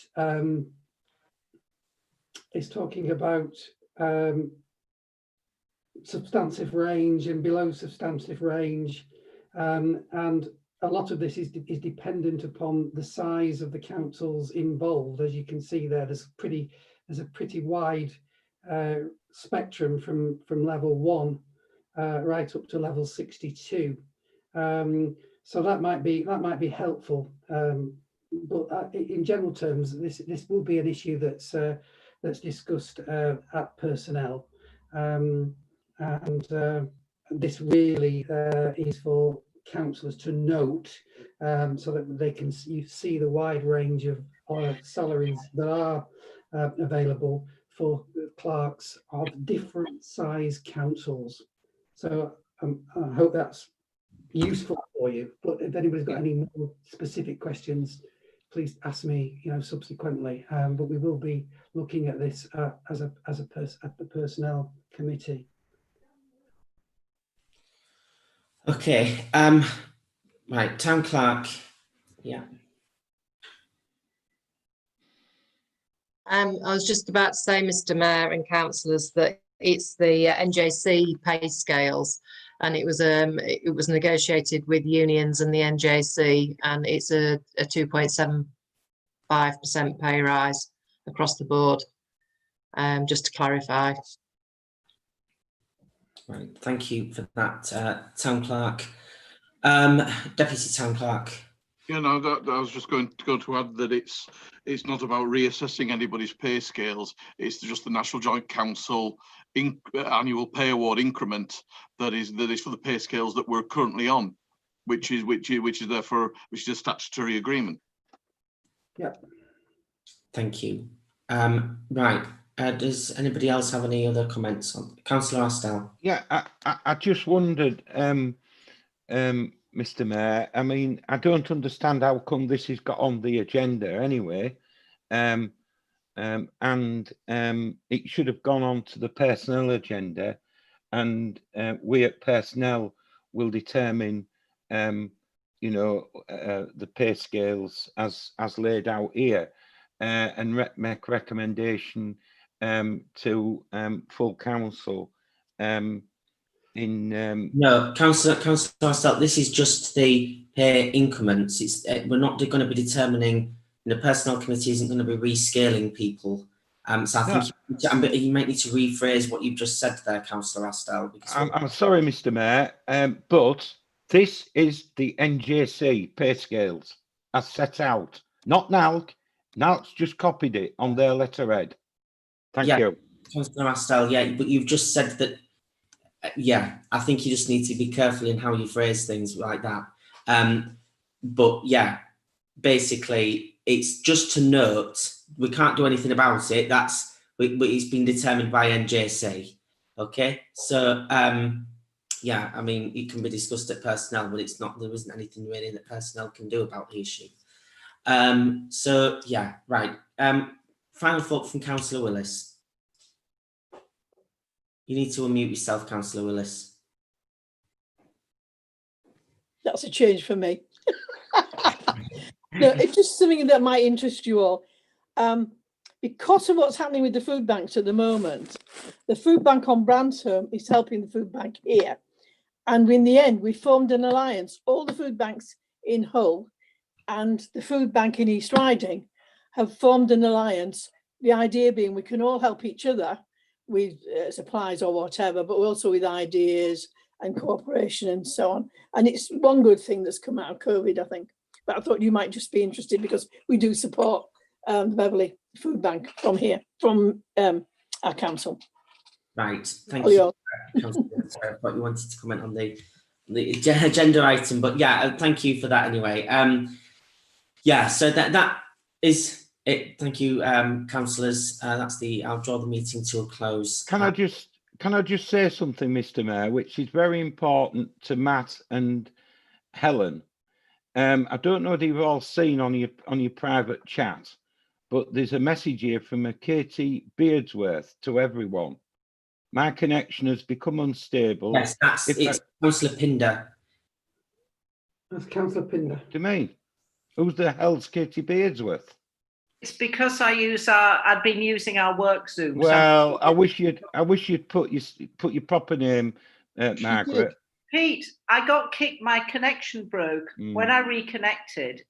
substantive range and below substantive range, and a lot of this is dependent upon the size of the councils involved. As you can see there, there's a pretty wide spectrum from level 1 right up to level 62. So that might be helpful. But in general terms, this will be an issue that's discussed at Personnel. And this really is for councillors to note, so that they can see the wide range of salaries that are available for clerks of different size councils. So I hope that's useful for you. But if anybody's got any more specific questions, please ask me, subsequently. But we will be looking at this at the Personnel Committee. Okay. Right, Town Clerk. Yeah. I was just about to say, Mr. Mayor and councillors, that it's the NJC pay scales. and it was negotiated with unions and the NJC, and it's a 2.75% pay rise across the board. Just to clarify. Right, thank you for that, Town Clerk. Deputy Town Clerk. You know, I was just going to add that it's not about reassessing anybody's pay scales. It's just the National Joint Council annual pay award increment that is for the pay scales that we're currently on, which is a statutory agreement. Yeah. Thank you. Right. Does anybody else have any other comments on Councillor Astle? Yeah, I just wondered, Mr. Mayor. I mean, I don't understand how come this has got on the agenda anyway, and it should have gone on to the personnel agenda, and we at personnel will determine, you know, the pay scales as laid out here, and make recommendation to full council. No, Councillor Astle, this is just the pay increments. It's we're not going to be determining. The personnel committee isn't going to be rescaling people. So I think you might need to rephrase what you've just said there, Councillor Astle. Because I'm sorry, Mr. Mayor, but this is the NJC pay scales as set out, not NALC. NALC's just copied it on their letterhead. Thank you. Councillor Astle, yeah, but you've just said that. Yeah, I think you just need to be careful in how you phrase things like that. But yeah, basically, it's just to note we can't do anything about it. It's been determined by NJC. Okay, so yeah, I mean, it can be discussed at personnel, but it's not. There isn't anything really that personnel can do about the issue. So yeah, right. Final thought from Councillor Willis. You need to unmute yourself, Councillor Willis. That's a change for me. No, it's just something that might interest you all. Because of what's happening with the food banks at the moment, the food bank on Bransham is helping the food bank here. And in the end, we formed an alliance. All the food banks in Hull and the food bank in East Riding have formed an alliance. The idea being we can all help each other with supplies or whatever, but also with ideas and cooperation and so on. And it's one good thing that's come out of COVID, I think. But I thought you might just be interested because we do support the Beverley Food Bank from here, from our council. Right, thank you. Sorry, I thought you wanted to comment on the agenda item, but yeah, thank you for that anyway. Yeah, so that is it. Thank you, councillors. I'll draw the meeting to a close. Can I just say something, Mr. Mayor, which is very important to Matt and Helen. I don't know if you've all seen on your private chat, but there's a message here from a Katie Beardsworth to everyone. My connection has become unstable. Yes, it's Councillor Pinder. That's Councillor Pinder. What do you mean? Who's the hell's Katie Beardsworth? It's because I've been using our work Zoom. Well, I wish you'd put your proper name, Margaret. Pete, I got kicked. My connection broke when I reconnected.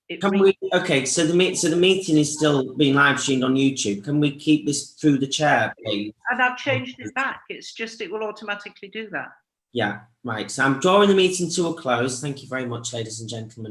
Okay, so the meeting is still being live streamed on YouTube. Can we keep this through the chair, please? And I've changed it back. It's just it will automatically do that. Yeah, right. So I'm drawing the meeting to a close. Thank you very much, ladies and gentlemen.